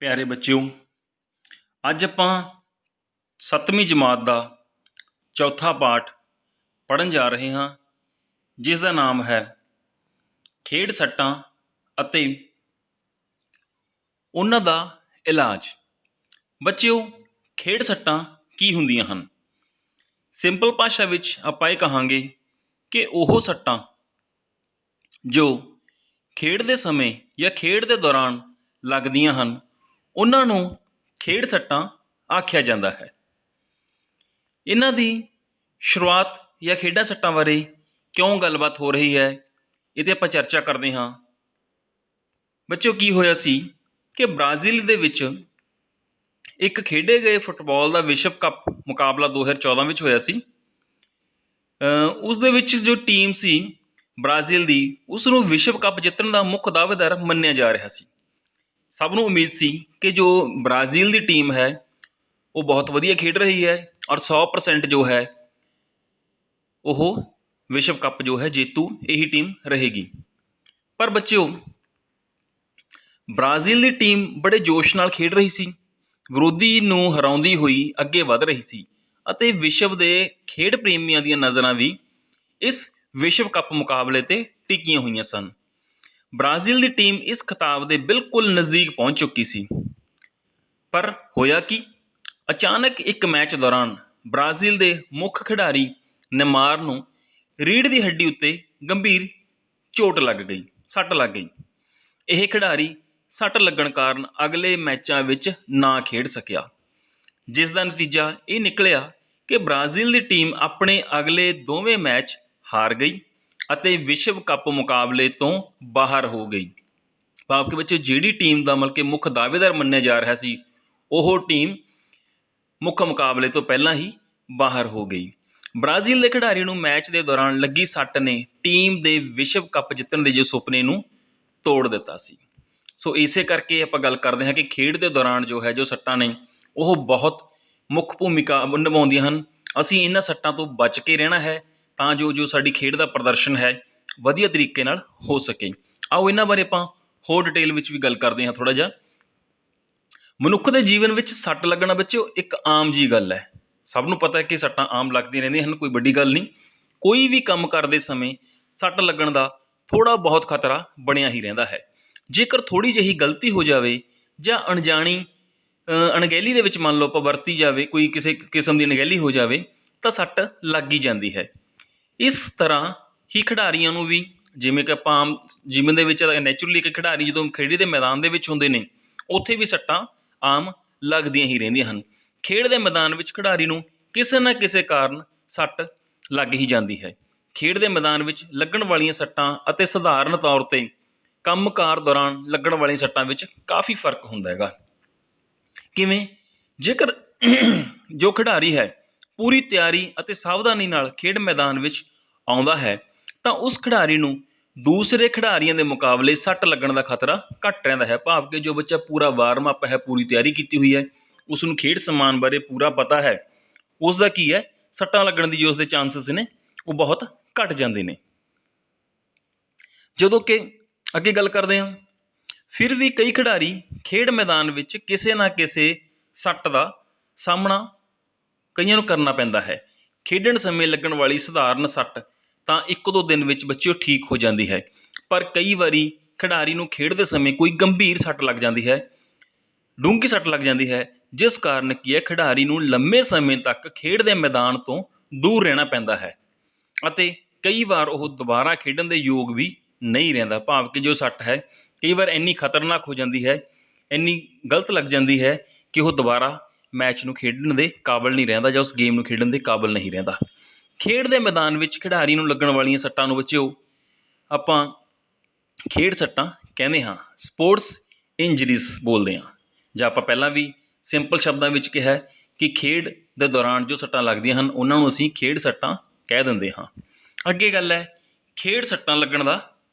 प्यारे बच्चों, अज आपां 7वीं जमात का चौथा पाठ पढ़न जा रहे हाँ, जिसका नाम है खेड सट्टां अते उन्हां दा इलाज। बच्चों, खेड सट्टां की हुंदियां हन? सिंपल भाषा विच आपां इह कहांगे कि ओह सट्टां जो खेड दे समय या खेड दे दौरान लगदियां हन, उन्हां नूं खेड सट्टां आख्या जाता है। इन्हां दी शुरुआत या खेडां सट्टां बारे क्यों गलबात हो रही है, ये आपां चर्चा करते हाँ। बच्चों, की होया सी कि ब्राज़ील दे विच एक खेडे गए फुटबॉल का विश्व कप मुकाबला 2014 में होया सी। उस दे विच जो टीम सी ब्राज़ील दी, उसनूं विश्व कप जितण का मुख दावेदार मन्निया जा रहा सी। सब नूं उम्मीद सी कि जो ब्राज़ील की टीम है वो बहुत वधिया खेड रही है और 100% जो है वो विश्व कप जो है जेतू यही टीम रहेगी। पर बच्चों, ब्राज़ील की टीम बड़े जोश नाल खेड रही सी, विरोधी नूं हराउंदी हुई अगे वध रही सी अते विश्व के खेड प्रेमियों दी नज़रां भी इस विश्व कप मुकाबले ते टिकियां हुई सन। ब्राज़ील की टीम इस खिताब के बिल्कुल नज़दीक पहुँच चुकी सी। पर होया कि अचानक एक मैच दौरान ब्राज़ील के मुख खिडारी नेमार नूं रीढ़ की हड्डी उत्ते गंभीर चोट लग गई, सट लग गई। यह खिडारी सट लगन कारण अगले मैचों विच ना खेड सकिया, जिसका नतीजा ये निकलिया कि ब्राज़ील की टीम अपने अगले दोवें मैच हार गई अते विश्व कप मुकाबले तो बाहर हो गई। भाव के बच्चे, जिहड़ी टीम का मतलब कि मुख दावेदार मन्निया जा रहा सी, वो टीम मुख मुकाबले तो पहला ही बाहर हो गई। ब्राज़ील के खिडारी नूं मैच के दौरान लगी सट ने टीम के विश्व कप जितण के जो सुपने नूं तोड़ दिता सी। सो इसे करके आपां गल करते हैं कि खेड के दौरान जो है जो सट्टां ने वो बहुत मुख भूमिका निभाउंदियां हन। असीं इन्हां सट्टां तो बच के रहना है तां जो साडी खेड का प्रदर्शन है वधिया तरीके नाल हो सके। आओ इन्हां बारे आपां होर डिटेल विच भी गल करते हैं थोड़ा जिहा। मनुख के जीवन में सट लगना बच्चों एक आम जी गल है। सब नूं पता है कि सट्टां आम लगदी रहिंदियां हन, कोई वड्डी गल नहीं। कोई भी काम करते समय सट लगन का थोड़ा बहुत खतरा बनिया ही रहिंदा है। जेकर थोड़ी जही गलती हो जाए जां अणजाणी अणगहली दे विच मान लो आपां वरती जाए, कोई किसी किस्म की अणगहली हो जाए तो सट लग ही जाती है। इस तरह ही खिडारियों नूं भी, जिवें कि आपां आम जीवन दे विच नैचुरली एक खिडारी जदों खेड के मैदान दे विच हुंदे ने, उत्थे भी सट्टां आम लगदियां ही रहिंदियां हन। खेड के मैदान विच खिडारी नूं किसी न किसी कारण सट लग ही जाती है। खेड के मैदान विच लगण वालियां सट्टां अते सधारण तौर ते कंमकार दौरान लगण वालियां सट्टां विच काफ़ी फर्क हुंदा हैगा। किवें? जेकर जो खिडारी है पूरी तैयारी अते सावधानी नाल खेड मैदान विच आउंदा है तां उस खिडारी नूं दूसरे खिडारियों के मुकाबले सट लगन का खतरा घट रहिंदा है। भाव कि जो बच्चा पूरा वार्मअप है, पूरी तैयारी की हुई है, उसनूं खेड समान बारे पूरा पता है, उसका की है सट्टां लगन की जो उसके चांसिस ने वो बहुत घट जाते हैं। जदों कि अगे गल करते हैं, फिर भी कई खिडारी खेड मैदान विच किसी ना किसी सट का सामना कईयां नूं करना पैंदा है। खेडण समय लगन वाली सधारण सट तां एक दो दिन विच बच्चों ठीक हो जाती है, पर कई बारी खिडारी नूं खेडते समय कोई गंभीर सट लग जाती है, डूंगी सट लग जाती है, जिस कारण की है खिडारी नूं लंबे समय तक खेड के मैदान तो दूर रहना पैंदा है अते कई बार वो दोबारा खेडण के योग भी नहीं रहिंदा। भाव कि जो सट है कई बार इन्नी खतरनाक हो जाती है, इन्नी गलत लग जाती है कि वह दोबारा मैच नूं खेडण के काबिल नहीं रहिंदा जां उस गेम नूं खेडण के काबिल नहीं रहिंदा। खेड के मैदान विच खिडारी नूं लगण वालियां सट्टां नूं बच्चों आपां खेड सट्टां कहंदे हां, स्पोर्ट्स इंजरीज बोलते हैं, जां आपां पहलां भी सिंपल शब्दां विच कहा कि खेड के दौरान जो सट्टां लगदियां हन उन्हां नूं असीं खेड सट्टां कह दिंदे हां। अगे गल है खेड सट्टां लगण दा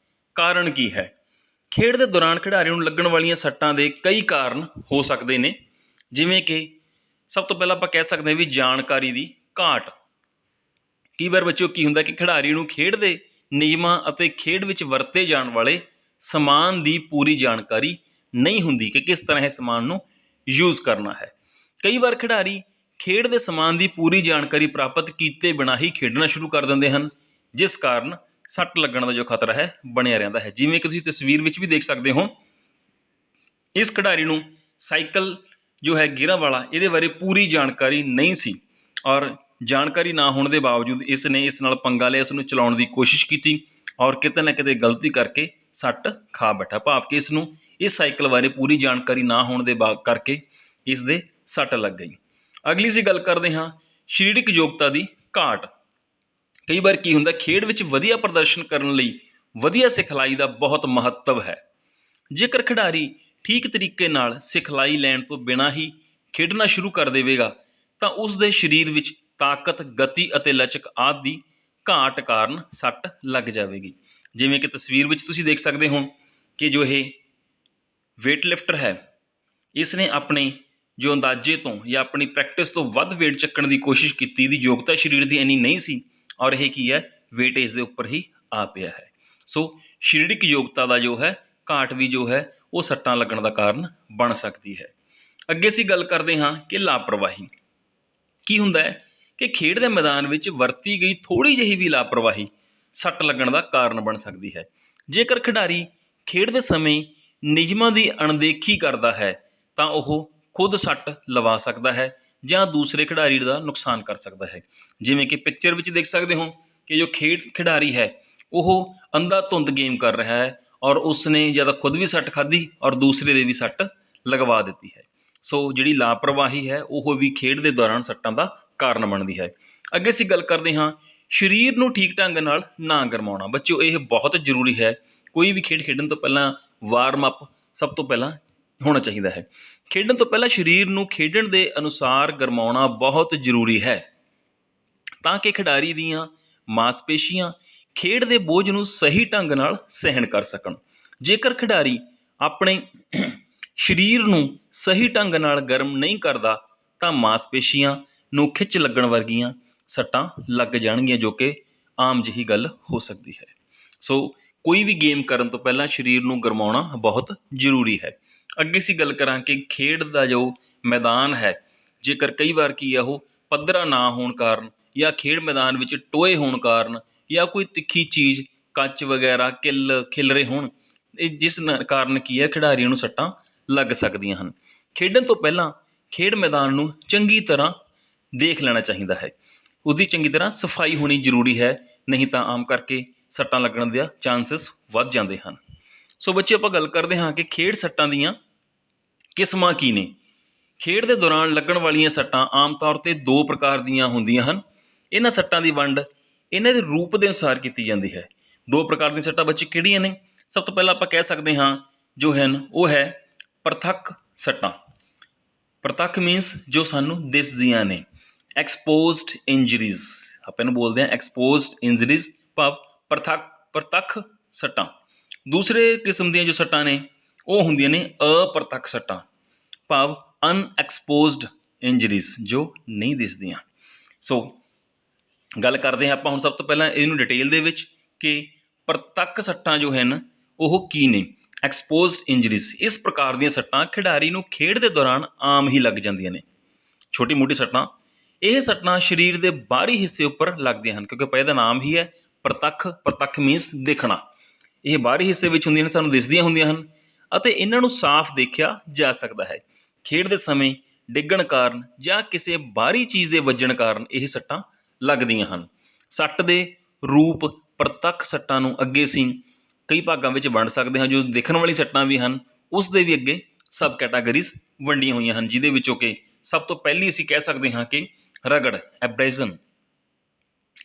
कारण की है। खेड के दौरान खिडारी नूं लगण वालियां सट्टां दे कई कारण हो सकते हैं, जिवें कि सब तो पहलां आपां कह सकते हैं भी जानकारी की घाट। कई बार बच्चों की हुंदा कि खिडारी नूं खेड के नियमां अते खेड विच वरते जाण वाले समान की पूरी जानकारी ਨਹੀਂ ਹੁੰਦੀ ਕਿ ਕਿਸ ਤਰ੍ਹਾਂ ਇਹ ਸਮਾਨ ਨੂੰ ਯੂਜ਼ ਕਰਨਾ ਹੈ। ਕਈ ਵਾਰ ਖਿਡਾਰੀ ਖੇਡ ਦੇ ਸਮਾਨ ਦੀ ਪੂਰੀ ਜਾਣਕਾਰੀ ਪ੍ਰਾਪਤ ਕੀਤੇ ਬਿਨਾਂ ਹੀ ਖੇਡਣਾ ਸ਼ੁਰੂ ਕਰ ਦਿੰਦੇ ਹਨ, ਜਿਸ ਕਾਰਨ ਸੱਟ ਲੱਗਣ ਦਾ ਜੋ ਖਤਰਾ ਹੈ ਬਣਿਆ ਰਹਿੰਦਾ ਹੈ। ਜਿਵੇਂ ਕਿ ਤੁਸੀਂ ਤਸਵੀਰ ਵਿੱਚ ਵੀ ਦੇਖ ਸਕਦੇ ਹੋ, ਇਸ ਖਿਡਾਰੀ ਨੂੰ ਸਾਈਕਲ ਜੋ ਹੈ ਗੇਅਰਾਂ ਵਾਲਾ, ਇਹਦੇ ਬਾਰੇ ਪੂਰੀ ਜਾਣਕਾਰੀ ਨਹੀਂ ਸੀ ਔਰ ਜਾਣਕਾਰੀ ਨਾ ਹੋਣ ਦੇ ਬਾਵਜੂਦ ਇਸ ਨੇ ਇਸ ਨਾਲ ਪੰਗਾ ਲਿਆ, ਇਸ ਨੂੰ ਚਲਾਉਣ ਦੀ ਕੋਸ਼ਿਸ਼ ਕੀਤੀ ਔਰ ਕਿਤੇ ਨਾ ਕਿਤੇ ਗਲਤੀ ਕਰਕੇ ਸੱਟ ਖਾ ਬੈਠਾ। ਭਾਵ ਕਿ ਇਸ ਨੂੰ ਇਸ ਸਾਈਕਲ ਬਾਰੇ ਪੂਰੀ ਜਾਣਕਾਰੀ ਨਾ ਹੋਣ ਦੇ ਕਰਕੇ ਇਸ ਦੇ ਸੱਟ ਲੱਗ ਗਈ। ਅਗਲੀ ਅਸੀਂ ਗੱਲ ਕਰਦੇ ਹਾਂ ਸਰੀਰਕ ਯੋਗਤਾ ਦੀ ਘਾਟ। ਕਈ ਵਾਰ ਕੀ ਹੁੰਦਾ, ਖੇਡ ਵਿੱਚ ਵਧੀਆ ਪ੍ਰਦਰਸ਼ਨ ਕਰਨ ਲਈ ਵਧੀਆ ਸਿਖਲਾਈ ਦਾ ਬਹੁਤ ਮਹੱਤਵ ਹੈ। ਜੇਕਰ ਖਿਡਾਰੀ ਠੀਕ ਤਰੀਕੇ ਨਾਲ ਸਿਖਲਾਈ ਲੈਣ ਤੋਂ ਬਿਨਾਂ ਹੀ ਖੇਡਣਾ ਸ਼ੁਰੂ ਕਰ ਦੇਵੇਗਾ ਤਾਂ ਉਸ ਦੇ ਸਰੀਰ ਵਿੱਚ ਤਾਕਤ, ਗਤੀ ਅਤੇ ਲਚਕ ਆਦਿ ਦੀ ਘਾਟ ਕਾਰਨ ਸੱਟ ਲੱਗ ਜਾਵੇਗੀ। ਜਿਵੇਂ ਕਿ ਤਸਵੀਰ ਵਿੱਚ ਤੁਸੀਂ ਦੇਖ ਸਕਦੇ ਹੋ ਕਿ ਜੋ ਇਹ ਵੇਟ ਲਿਫਟਰ ਹੈ, ਇਸ ਨੇ ਆਪਣੇ ਜੋ ਅੰਦਾਜ਼ੇ ਤੋਂ ਜਾਂ ਆਪਣੀ ਪ੍ਰੈਕਟਿਸ ਤੋਂ ਵੱਧ ਵੇਟ ਚੱਕਣ ਦੀ ਕੋਸ਼ਿਸ਼ ਕੀਤੀ। ਇਹਦੀ ਯੋਗਤਾ ਸਰੀਰ ਦੀ ਇੰਨੀ ਨਹੀਂ ਸੀ ਔਰ ਇਹ ਕੀ ਹੈ, ਵੇਟ ਇਸ ਦੇ ਉੱਪਰ ਹੀ ਆ ਪਿਆ ਹੈ। ਸੋ ਸਰੀਰਕ ਯੋਗਤਾ ਦਾ ਜੋ ਹੈ ਘਾਟ ਵੀ ਜੋ ਹੈ ਉਹ ਸੱਟਾਂ ਲੱਗਣ ਦਾ ਕਾਰਨ ਬਣ ਸਕਦੀ ਹੈ। ਅੱਗੇ ਅਸੀਂ ਗੱਲ ਕਰਦੇ ਹਾਂ ਕਿ ਲਾਪਰਵਾਹੀ। ਕੀ ਹੁੰਦਾ ਹੈ ਕਿ ਖੇਡ ਦੇ ਮੈਦਾਨ ਵਿੱਚ ਵਰਤੀ ਗਈ ਥੋੜ੍ਹੀ ਜਿਹੀ ਵੀ ਲਾਪਰਵਾਹੀ ਸੱਟ ਲੱਗਣ ਦਾ ਕਾਰਨ ਬਣ ਸਕਦੀ ਹੈ। ਜੇਕਰ ਖਿਡਾਰੀ ਖੇਡ ਦੇ ਸਮੇਂ ਨਿਯਮਾਂ ਦੀ ਅਣਦੇਖੀ ਕਰਦਾ ਹੈ ਤਾਂ ਉਹ ਖੁਦ ਸੱਟ ਲਵਾ ਸਕਦਾ ਹੈ ਜਾਂ ਦੂਸਰੇ ਖਿਡਾਰੀ ਦਾ ਨੁਕਸਾਨ ਕਰ ਸਕਦਾ ਹੈ। ਜਿਵੇਂ ਕਿ ਪਿਕਚਰ ਵਿੱਚ ਦੇਖ ਸਕਦੇ ਹੋ ਕਿ ਜੋ ਖਿਡਾਰੀ ਹੈ ਉਹ ਅੰਧਾਧੁੰਦ ਗੇਮ ਕਰ ਰਿਹਾ ਹੈ ਔਰ ਉਸਨੇ ਜਾਂ ਤਾਂ ਖੁਦ ਵੀ ਸੱਟ ਖਾਧੀ ਔਰ ਦੂਸਰੇ ਦੇ ਵੀ ਸੱਟ ਲਗਵਾ ਦਿੱਤੀ ਹੈ। ਸੋ ਜਿਹੜੀ ਲਾਪਰਵਾਹੀ ਹੈ ਉਹ ਵੀ ਖੇਡ ਦੇ ਦੌਰਾਨ ਸੱਟਾਂ ਦਾ ਕਾਰਨ ਬਣਦੀ ਹੈ। ਅੱਗੇ ਅਸੀਂ ਗੱਲ ਕਰਦੇ ਹਾਂ ਸਰੀਰ ਨੂੰ ਠੀਕ ਢੰਗ ਨਾਲ ਨਾ ਗਰਮਾਉਣਾ। ਬੱਚਿਓ, ਇਹ ਬਹੁਤ ਜ਼ਰੂਰੀ ਹੈ। ਕੋਈ ਵੀ ਖੇਡ ਖੇਡਣ ਤੋਂ ਪਹਿਲਾਂ ਵਾਰਮ ਅਪ ਸਭ ਤੋਂ ਪਹਿਲਾਂ ਹੋਣਾ ਚਾਹੀਦਾ ਹੈ। ਖੇਡਣ ਤੋਂ ਪਹਿਲਾਂ ਸਰੀਰ ਨੂੰ ਖੇਡਣ ਦੇ ਅਨੁਸਾਰ ਗਰਮਾਉਣਾ ਬਹੁਤ ਜ਼ਰੂਰੀ ਹੈ ਤਾਂ ਕਿ ਖਿਡਾਰੀ ਦੀਆਂ ਮਾਸਪੇਸ਼ੀਆਂ ਖੇਡ ਦੇ ਬੋਝ ਨੂੰ ਸਹੀ ਢੰਗ ਨਾਲ ਸਹਿਣ ਕਰ ਸਕਣ। ਜੇਕਰ ਖਿਡਾਰੀ ਆਪਣੇ ਸਰੀਰ ਨੂੰ ਸਹੀ ਢੰਗ ਨਾਲ ਗਰਮ ਨਹੀਂ ਕਰਦਾ ਤਾਂ ਮਾਸਪੇਸ਼ੀਆਂ ਨੂੰ ਖਿੱਚ ਲੱਗਣ ਵਰਗੀਆਂ ਸੱਟਾਂ ਲੱਗ ਜਾਣਗੀਆਂ, ਜੋ ਕਿ ਆਮ ਜਿਹੀ ਗੱਲ ਹੋ ਸਕਦੀ ਹੈ। ਸੋ ਕੋਈ ਵੀ ਗੇਮ ਕਰਨ ਤੋਂ ਪਹਿਲਾਂ ਸਰੀਰ ਨੂੰ ਗਰਮਾਉਣਾ ਬਹੁਤ ਜ਼ਰੂਰੀ ਹੈ। ਅੱਗੇ ਅਸੀਂ ਗੱਲ ਕਰਾਂ ਕਿ ਖੇਡ ਦਾ ਜੋ ਮੈਦਾਨ ਹੈ, ਜੇਕਰ ਕਈ ਵਾਰ ਕੀ ਹੈ ਉਹ ਪੱਧਰਾ ਨਾ ਹੋਣ ਕਾਰਨ ਜਾਂ ਖੇਡ ਮੈਦਾਨ ਵਿੱਚ ਟੋਏ ਹੋਣ ਕਾਰਨ ਜਾਂ ਕੋਈ ਤਿੱਖੀ ਚੀਜ਼ ਕੱਚ ਵਗੈਰਾ ਖਿਲਰੇ ਹੋਣ, ਜਿਸ ਕਾਰਨ ਕੀ ਹੈ ਖਿਡਾਰੀਆਂ ਨੂੰ ਸੱਟਾਂ ਲੱਗ ਸਕਦੀਆਂ ਹਨ। ਖੇਡਣ ਤੋਂ ਪਹਿਲਾਂ ਖੇਡ ਮੈਦਾਨ ਨੂੰ ਚੰਗੀ ਤਰ੍ਹਾਂ ਦੇਖ ਲੈਣਾ ਚਾਹੀਦਾ ਹੈ। ਉਹਦੀ ਚੰਗੀ ਤਰ੍ਹਾਂ ਸਫਾਈ ਹੋਣੀ ਜ਼ਰੂਰੀ ਹੈ, ਨਹੀਂ ਤਾਂ ਆਮ ਕਰਕੇ ਸੱਟਾਂ ਲੱਗਣ ਦੇ ਚਾਂਸਸ ਵੱਧ ਜਾਂਦੇ ਹਨ। ਸੋ ਬੱਚੇ, ਆਪਾਂ ਗੱਲ ਕਰਦੇ ਹਾਂ ਕਿ ਖੇਡ ਸੱਟਾਂ ਦੀਆਂ ਕਿਸਮਾਂ ਕੀ ਨੇ। ਖੇਡ ਦੇ ਦੌਰਾਨ ਲੱਗਣ ਵਾਲੀਆਂ ਸੱਟਾਂ ਆਮ ਤੌਰ 'ਤੇ ਦੋ ਪ੍ਰਕਾਰ ਦੀਆਂ ਹੁੰਦੀਆਂ ਹਨ। ਇਹਨਾਂ ਸੱਟਾਂ ਦੀ ਵੰਡ ਇਹਨਾਂ ਦੇ ਰੂਪ ਦੇ ਅਨੁਸਾਰ ਕੀਤੀ ਜਾਂਦੀ ਹੈ। ਦੋ ਪ੍ਰਕਾਰ ਦੀਆਂ ਸੱਟਾਂ ਬੱਚੇ ਕਿਹੜੀਆਂ ਨੇ? ਸਭ ਤੋਂ ਪਹਿਲਾਂ ਆਪਾਂ ਕਹਿ ਸਕਦੇ ਹਾਂ ਜੋ ਹਨ ਉਹ ਹੈ ਪ੍ਰਤੱਖ ਸੱਟਾਂ। ਪ੍ਰਤੱਖ ਮੀਨਸ ਜੋ ਸਾਨੂੰ ਦਿਸਦੀਆਂ ਨੇ। ਐਕਸਪੋਜ਼ਡ ਇੰਜਰੀਜ਼, ਆਪਾਂ ਇਹਨੂੰ ਬੋਲਦੇ ਹਾਂ ਐਕਸਪੋਜ਼ਡ ਇੰਜਰੀਜ਼, ਭਾਵ ਪ੍ਰਤੱਖ ਸੱਟਾਂ। ਦੂਸਰੇ ਕਿਸਮ ਦੀਆਂ ਜੋ ਸੱਟਾਂ ਨੇ ਉਹ ਹੁੰਦੀਆਂ ਨੇ ਅਪ੍ਰਤੱਖ ਸੱਟਾਂ, ਭਾਵ ਅਨਐਕਸਪੋਜ਼ਡ ਇੰਜਰੀਜ਼, ਜੋ ਨਹੀਂ ਦਿਸਦੀਆਂ। ਸੋ ਗੱਲ ਕਰਦੇ ਹਾਂ ਆਪਾਂ ਹੁਣ ਸਭ ਤੋਂ ਪਹਿਲਾਂ ਇਹਨੂੰ ਡਿਟੇਲ ਦੇ ਵਿੱਚ ਕਿ ਪ੍ਰਤੱਖ ਸੱਟਾਂ ਜੋ ਹਨ ਉਹ ਕੀ ਨੇ। ਐਕਸਪੋਜ਼ਡ ਇੰਜਰੀਜ਼, ਇਸ ਪ੍ਰਕਾਰ ਦੀਆਂ ਸੱਟਾਂ ਖਿਡਾਰੀ ਨੂੰ ਖੇਡ ਦੇ ਦੌਰਾਨ ਆਮ ਹੀ ਲੱਗ ਜਾਂਦੀਆਂ ਨੇ। ਛੋਟੀ ਮੋਟੀ ਸੱਟਾਂ, ਇਹ ਸੱਟਾਂ ਸਰੀਰ ਦੇ ਬਾਹਰੀ ਹਿੱਸੇ ਉੱਪਰ ਲੱਗਦੀਆਂ ਹਨ, ਕਿਉਂਕਿ ਇਹਦਾ ਨਾਮ ਹੀ ਹੈ ਪ੍ਰਤੱਖ। ਪ੍ਰਤੱਖ ਮੀਨਸ ਦੇਖਣਾ। ਇਹ ਬਾਹਰੀ ਹਿੱਸੇ ਵਿੱਚ ਹੁੰਦੀਆਂ ਨੇ, ਸਾਨੂੰ ਦਿਸਦੀਆਂ ਹੁੰਦੀਆਂ ਹਨ ਅਤੇ ਇਹਨਾਂ ਨੂੰ ਸਾਫ਼ ਦੇਖਿਆ ਜਾ ਸਕਦਾ ਹੈ। ਖੇਡ ਦੇ ਸਮੇਂ ਡਿੱਗਣ ਕਾਰਨ ਜਾਂ ਕਿਸੇ ਬਾਹਰੀ ਚੀਜ਼ ਦੇ ਵੱਜਣ ਕਾਰਨ ਇਹ ਸੱਟਾਂ ਲੱਗਦੀਆਂ ਹਨ। ਸੱਟ ਦੇ ਰੂਪ ਪ੍ਰਤੱਖ ਸੱਟਾਂ ਨੂੰ ਅੱਗੇ ਅਸੀਂ ਕਈ ਭਾਗਾਂ ਵਿੱਚ ਵੰਡ ਸਕਦੇ ਹਾਂ। ਜੋ ਦੇਖਣ ਵਾਲੀ ਸੱਟਾਂ ਵੀ ਹਨ ਉਸ ਦੇ ਵੀ ਅੱਗੇ ਸਬ ਕੈਟਾਗਰੀਜ਼ ਵੰਡੀਆਂ ਹੋਈਆਂ ਹਨ, ਜਿਹਦੇ ਵਿੱਚੋਂ ਕਿ ਸਭ ਤੋਂ ਪਹਿਲੀ ਅਸੀਂ ਕਹਿ ਸਕਦੇ ਹਾਂ ਕਿ ਰਗੜ, ਐਬਰੇਜ਼ਨ।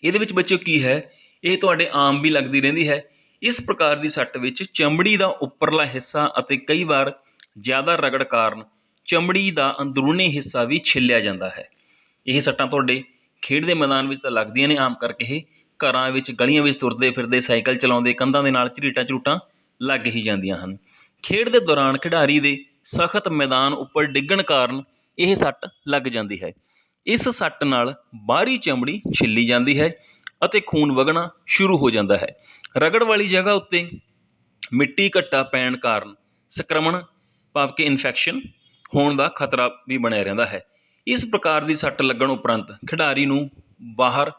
ਇਹਦੇ ਵਿੱਚ ਬੱਚਿਓ ਕੀ ਹੈ, ਇਹ ਤੁਹਾਡੇ ਆਮ ਵੀ ਲੱਗਦੀ ਰਹਿੰਦੀ ਹੈ। ਇਸ ਪ੍ਰਕਾਰ ਦੀ ਸੱਟ ਵਿੱਚ ਚਮੜੀ ਦਾ ਉੱਪਰਲਾ ਹਿੱਸਾ ਅਤੇ ਕਈ ਵਾਰ ਜ਼ਿਆਦਾ ਰਗੜ ਕਾਰਨ ਚਮੜੀ ਦਾ ਅੰਦਰੂਨੀ ਹਿੱਸਾ ਵੀ ਛਿੱਲਿਆ ਜਾਂਦਾ ਹੈ। ਇਹ ਸੱਟਾਂ ਤੁਹਾਡੇ ਖੇਡ ਦੇ ਮੈਦਾਨ ਵਿੱਚ ਤਾਂ ਲੱਗਦੀਆਂ ਨੇ, ਆਮ ਕਰਕੇ ਇਹ ਘਰਾਂ ਵਿੱਚ ਗਲੀਆਂ ਵਿੱਚ ਤੁਰਦੇ ਫਿਰਦੇ, ਸਾਈਕਲ ਚਲਾਉਂਦੇ, ਕੰਧਾਂ ਦੇ ਨਾਲ ਝਰੀਟਾਂ ਲੱਗ ਹੀ ਜਾਂਦੀਆਂ ਹਨ। ਖੇਡ ਦੇ ਦੌਰਾਨ ਖਿਡਾਰੀ ਦੇ ਸਖਤ ਮੈਦਾਨ ਉੱਪਰ ਡਿੱਗਣ ਕਾਰਨ ਇਹ ਸੱਟ ਲੱਗ ਜਾਂਦੀ ਹੈ। ਇਸ ਸੱਟ ਨਾਲ ਬਾਹਰੀ ਚਮੜੀ ਛਿੱਲੀ ਜਾਂਦੀ ਹੈ ਅਤੇ ਖੂਨ ਵਗਣਾ ਸ਼ੁਰੂ ਹੋ ਜਾਂਦਾ ਹੈ। ਰਗੜ ਵਾਲੀ ਜਗ੍ਹਾ ਉੱਤੇ ਮਿੱਟੀ ਘੱਟਾ ਪੈਣ ਕਾਰਨ ਸੰਕਰਮਣ ਭਾਵ ਕਿ ਇਨਫੈਕਸ਼ਨ ਹੋਣ ਦਾ ਖਤਰਾ ਵੀ ਬਣਿਆ ਰਹਿੰਦਾ ਹੈ। ਇਸ ਪ੍ਰਕਾਰ ਦੀ ਸੱਟ ਲੱਗਣ ਉਪਰੰਤ ਖਿਡਾਰੀ ਨੂੰ ਬਾਹਰ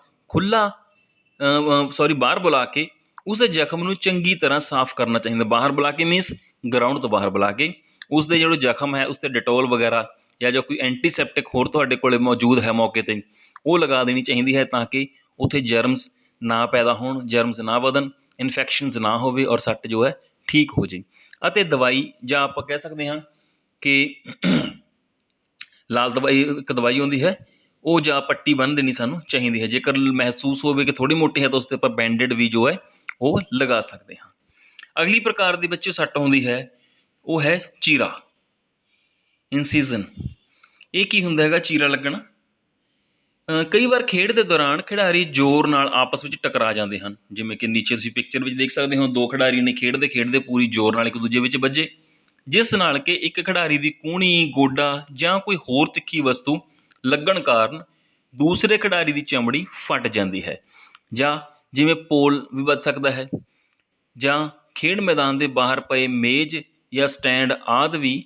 ਬਾਹਰ ਬੁਲਾ ਕੇ ਉਸ ਦੇ ਜ਼ਖਮ ਨੂੰ ਚੰਗੀ ਤਰ੍ਹਾਂ ਸਾਫ਼ ਕਰਨਾ ਚਾਹੀਦਾ। ਬਾਹਰ ਬੁਲਾ ਕੇ ਮੀਨਸ ਗਰਾਊਂਡ ਤੋਂ ਬਾਹਰ ਬੁਲਾ ਕੇ ਉਸ ਦੇ ਜਿਹੜੇ ਜ਼ਖਮ ਹੈ ਉਸ 'ਤੇ ਡਿਟੋਲ ਵਗੈਰਾ ਜਾਂ ਜੋ ਕੋਈ ਐਂਟੀਸੈਪਟਿਕ ਹੋਰ ਤੁਹਾਡੇ ਕੋਲ ਮੌਜੂਦ ਹੈ ਮੌਕੇ 'ਤੇ ਉਹ ਲਗਾ ਦੇਣੀ ਚਾਹੀਦੀ ਹੈ, ਤਾਂ ਕਿ ਉੱਥੇ ਜਰਮਸ ਨਾ ਪੈਦਾ ਹੋਣ, ਜਰਮਸ ਨਾ ਵਧਣ, ਇਨਫੈਕਸ਼ਨਸ ਨਾ ਹੋਵੇ ਔਰ ਸੱਟ ਜੋ ਹੈ ਠੀਕ ਹੋ ਜਾਏ। ਅਤੇ ਦਵਾਈ ਜਾਂ ਆਪਾਂ ਕਹਿ ਸਕਦੇ ਹਾਂ ਕਿ ਲਾਲ ਦਵਾਈ ਇੱਕ ਦਵਾਈ ਆਉਂਦੀ ਹੈ, ਉਹ ਜਾਂ ਪੱਟੀ ਬੰਨ੍ਹ ਦੇਣੀ ਸਾਨੂੰ ਚਾਹੀਦੀ ਹੈ। ਜੇਕਰ ਮਹਿਸੂਸ ਹੋਵੇ ਕਿ ਥੋੜ੍ਹੀ ਮੋਟੀ ਹੈ ਤਾਂ ਉਸ 'ਤੇ ਆਪਾਂ ਬੈਂਡੇਡ ਵੀ ਜੋ ਹੈ ਉਹ ਲਗਾ ਸਕਦੇ ਹਾਂ। ਅਗਲੀ ਪ੍ਰਕਾਰ ਦੀ ਬੱਚੇ ਸੱਟ ਹੁੰਦੀ ਹੈ ਉਹ ਹੈ ਚੀਰਾ, ਇਨਸੀਜ਼ਨ। ਇਹ ਕੀ ਹੁੰਦਾ ਹੈਗਾ ਚੀਰਾ ਲੱਗਣਾ? ਕਈ ਵਾਰ ਖੇਡ ਦੇ ਦੌਰਾਨ ਖਿਡਾਰੀ ਜ਼ੋਰ ਨਾਲ ਆਪਸ ਵਿੱਚ ਟਕਰਾ ਜਾਂਦੇ ਹਨ, ਜਿਵੇਂ ਕਿ ਨੀਚੇ ਤੁਸੀਂ ਪਿਕਚਰ ਵਿੱਚ ਦੇਖ ਸਕਦੇ ਹੋ, ਦੋ ਖਿਡਾਰੀ ਨੇ ਖੇਡਦੇ ਪੂਰੀ ਜ਼ੋਰ ਨਾਲ ਇੱਕ ਦੂਜੇ ਵਿੱਚ ਵੱਜੇ, ਜਿਸ ਨਾਲ ਕਿ ਇੱਕ ਖਿਡਾਰੀ ਦੀ ਕੂਹਣੀ, ਗੋਡਾ ਜਾਂ ਕੋਈ ਹੋਰ ਤਿੱਖੀ ਵਸਤੂ ਲੱਗਣ ਕਾਰਨ ਦੂਸਰੇ ਖਿਡਾਰੀ ਦੀ ਚਮੜੀ ਫਟ ਜਾਂਦੀ ਹੈ, ਜਾਂ ਜਿਵੇਂ ਪੋਲ ਵੀ ਵੱਜ ਸਕਦਾ ਹੈ, ਜਾਂ ਖੇਡ ਮੈਦਾਨ ਦੇ ਬਾਹਰ ਪਏ ਮੇਜ਼ ਜਾਂ ਸਟੈਂਡ ਆਦਿ ਵੀ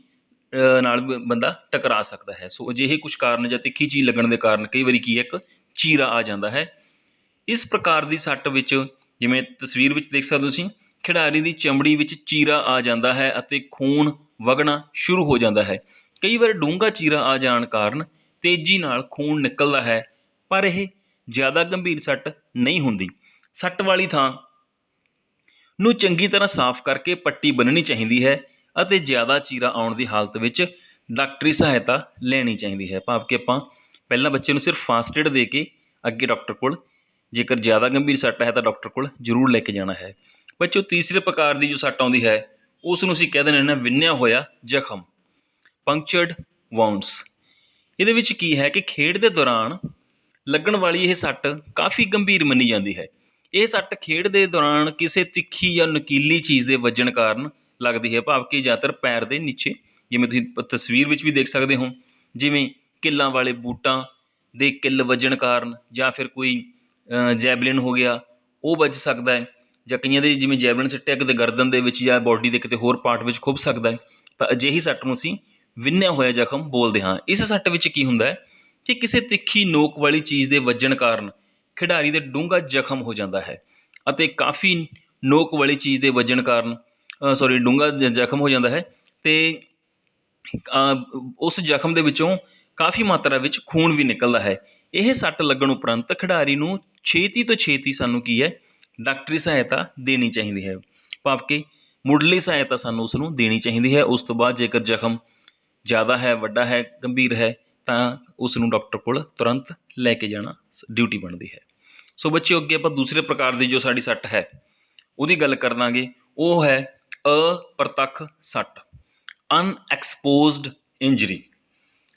ਨਾਲ ਬੰਦਾ ਟਕਰਾ ਸਕਦਾ ਹੈ। ਸੋ ਅਜਿਹੇ ਕੁਛ ਕਾਰਨ ਜਾਂ ਤਿੱਖੀ ਚੀਜ਼ ਲੱਗਣ ਦੇ ਕਾਰਨ ਕਈ ਵਾਰੀ ਕੀ ਇੱਕ ਚੀਰਾ ਆ ਜਾਂਦਾ ਹੈ। ਇਸ ਪ੍ਰਕਾਰ ਦੀ ਸੱਟ ਵਿੱਚ ਜਿਵੇਂ ਤਸਵੀਰ ਵਿੱਚ ਦੇਖ ਸਕਦੇ ਹੋ ਤੁਸੀਂ, ਖਿਡਾਰੀ ਦੀ ਚਮੜੀ ਵਿੱਚ ਚੀਰਾ ਆ ਜਾਂਦਾ ਹੈ ਅਤੇ ਖੂਨ ਵਗਣਾ ਸ਼ੁਰੂ ਹੋ ਜਾਂਦਾ ਹੈ। ਕਈ ਵਾਰ ਡੂੰਘਾ ਚੀਰਾ ਆ ਜਾਣ ਕਾਰਨ ਤੇਜ਼ੀ ਨਾਲ ਖੂਨ ਨਿਕਲਦਾ ਹੈ, ਪਰ ਇਹ ਜ਼ਿਆਦਾ ਗੰਭੀਰ ਸੱਟ ਨਹੀਂ ਹੁੰਦੀ। ਸੱਟ ਵਾਲੀ ਥਾਂ ਨੂੰ ਚੰਗੀ ਤਰ੍ਹਾਂ ਸਾਫ਼ ਕਰਕੇ ਪੱਟੀ ਬੰਨ੍ਹਣੀ ਚਾਹੀਦੀ ਹੈ ਅਤੇ ਜ਼ਿਆਦਾ ਚੀਰਾ ਆਉਣ ਦੀ ਹਾਲਤ ਵਿੱਚ ਡਾਕਟਰੀ ਸਹਾਇਤਾ ਲੈਣੀ ਚਾਹੀਦੀ ਹੈ। ਭਾਵ ਕਿ ਆਪਾਂ ਪਹਿਲਾਂ ਬੱਚੇ ਨੂੰ ਸਿਰਫ ਫਾਸਟ ਏਡ ਦੇ ਕੇ ਅੱਗੇ ਡਾਕਟਰ ਕੋਲ, ਜੇਕਰ ਜ਼ਿਆਦਾ ਗੰਭੀਰ ਸੱਟ ਹੈ ਤਾਂ ਡਾਕਟਰ ਕੋਲ ਜ਼ਰੂਰ ਲੈ ਕੇ ਜਾਣਾ ਹੈ। ਬੱਚੋ ਤੀਸਰੇ ਪ੍ਰਕਾਰ ਦੀ ਜੋ ਸੱਟ ਆਉਂਦੀ ਹੈ ਉਸ ਨੂੰ ਅਸੀਂ ਕਹਿ ਦਿੰਦੇ ਹਾਂ ਵਿੰਨਿਆ ਹੋਇਆ ਜ਼ਖਮ, ਪੰਕਚਰਡ ਵਾਊਂਡਸ। ਇਹਦੇ ਵਿੱਚ ਕੀ ਹੈ ਕਿ ਖੇਡ ਦੇ ਦੌਰਾਨ ਲੱਗਣ ਵਾਲੀ ਇਹ ਸੱਟ ਕਾਫੀ ਗੰਭੀਰ ਮੰਨੀ ਜਾਂਦੀ ਹੈ। ਇਹ ਸੱਟ ਖੇਡ ਦੇ ਦੌਰਾਨ ਕਿਸੇ ਤਿੱਖੀ ਜਾਂ ਨੁਕੀਲੀ ਚੀਜ਼ ਦੇ ਵੱਜਣ ਕਾਰਨ ਲੱਗਦੀ ਹੈ, ਭਾਵ ਕਿ ਜ਼ਿਆਦਾਤਰ ਪੈਰ ਦੇ ਨੀਚੇ, ਜਿਵੇਂ ਤੁਸੀਂ ਤਸਵੀਰ ਵਿੱਚ ਵੀ ਦੇਖ ਸਕਦੇ ਹੋ, ਜਿਵੇਂ ਕਿੱਲਾਂ ਵਾਲੇ ਬੂਟਾਂ ਦੇ ਕਿੱਲ ਵੱਜਣ ਕਾਰਨ, ਜਾਂ ਫਿਰ ਕੋਈ ਜੈਵਲਿਨ ਹੋ ਗਿਆ ਉਹ ਵੱਜ ਸਕਦਾ ਹੈ, ਜਾਂ ਕਈਆਂ ਦੇ ਜਿਵੇਂ ਜੈਵਲਿਨ ਸਿੱਟਿਆ ਕਿਤੇ ਗਰਦਨ ਦੇ ਵਿੱਚ ਜਾਂ ਬੋਡੀ ਦੇ ਕਿਤੇ ਹੋਰ ਪਾਰਟ ਵਿੱਚ ਖੁੱਭ ਸਕਦਾ ਹੈ, ਤਾਂ ਅਜਿਹੀ ਸੱਟ ਨੂੰ ਅਸੀਂ ਵਿੰਨਿਆ ਹੋਇਆ ਜ਼ਖਮ ਬੋਲਦੇ ਹਾਂ। ਇਸ ਸੱਟ ਵਿੱਚ ਕੀ ਹੁੰਦਾ ਹੈ ਕਿ ਕਿਸੇ ਤਿੱਖੀ ਨੋਕ ਵਾਲੀ ਚੀਜ਼ ਦੇ ਵੱਜਣ ਕਾਰਨ ਖਿਡਾਰੀ ਦੇ ਡੂੰਘਾ ਜ਼ਖਮ ਹੋ ਜਾਂਦਾ ਹੈ, ਅਤੇ ਕਾਫੀ ਨੋਕ ਵਾਲੀ ਚੀਜ਼ ਦੇ ਵੱਜਣ ਕਾਰਨ ਡੂੰਘਾ ਜ਼ਖਮ ਹੋ ਜਾਂਦਾ ਹੈ, ਅਤੇ ਉਸ ਜ਼ਖਮ ਦੇ ਵਿੱਚੋਂ ਕਾਫੀ ਮਾਤਰਾ ਵਿੱਚ ਖੂਨ ਵੀ ਨਿਕਲਦਾ ਹੈ। ਇਹ ਸੱਟ ਲੱਗਣ ਉਪਰੰਤ ਖਿਡਾਰੀ ਨੂੰ ਛੇਤੀ ਤੋਂ ਛੇਤੀ ਸਾਨੂੰ ਕੀ ਹੈ ਡਾਕਟਰੀ ਸਹਾਇਤਾ ਦੇਣੀ ਚਾਹੀਦੀ ਹੈ, ਭਾਵ ਕਿ ਮੁੱਢਲੀ ਸਹਾਇਤਾ ਸਾਨੂੰ ਉਸ ਨੂੰ ਦੇਣੀ ਚਾਹੀਦੀ ਹੈ। ਉਸ ਤੋਂ ਬਾਅਦ ਜੇਕਰ ਜ਼ਖਮ ਜ਼ਿਆਦਾ ਹੈ, ਵੱਡਾ ਹੈ, ਗੰਭੀਰ ਹੈ, ਤਾਂ ਉਸ ਨੂੰ ਡਾਕਟਰ ਕੋਲ ਤੁਰੰਤ ਲੈ ਕੇ ਜਾਣਾ ਡਿਊਟੀ ਬਣਦੀ ਹੈ। ਸੋ ਬੱਚਿਓ, ਅੱਗੇ ਆਪਾਂ ਦੂਸਰੇ ਪ੍ਰਕਾਰ ਦੀ ਜੋ ਸਾਡੀ ਸੱਟ ਹੈ ਉਹਦੀ ਗੱਲ ਕਰ ਦਾਂਗੇ। ਉਹ ਹੈ ਅਪ੍ਰਤੱਖ ਸੱਟ, ਅਨਐਕਸਪੋਜ਼ਡ ਇੰਜਰੀ।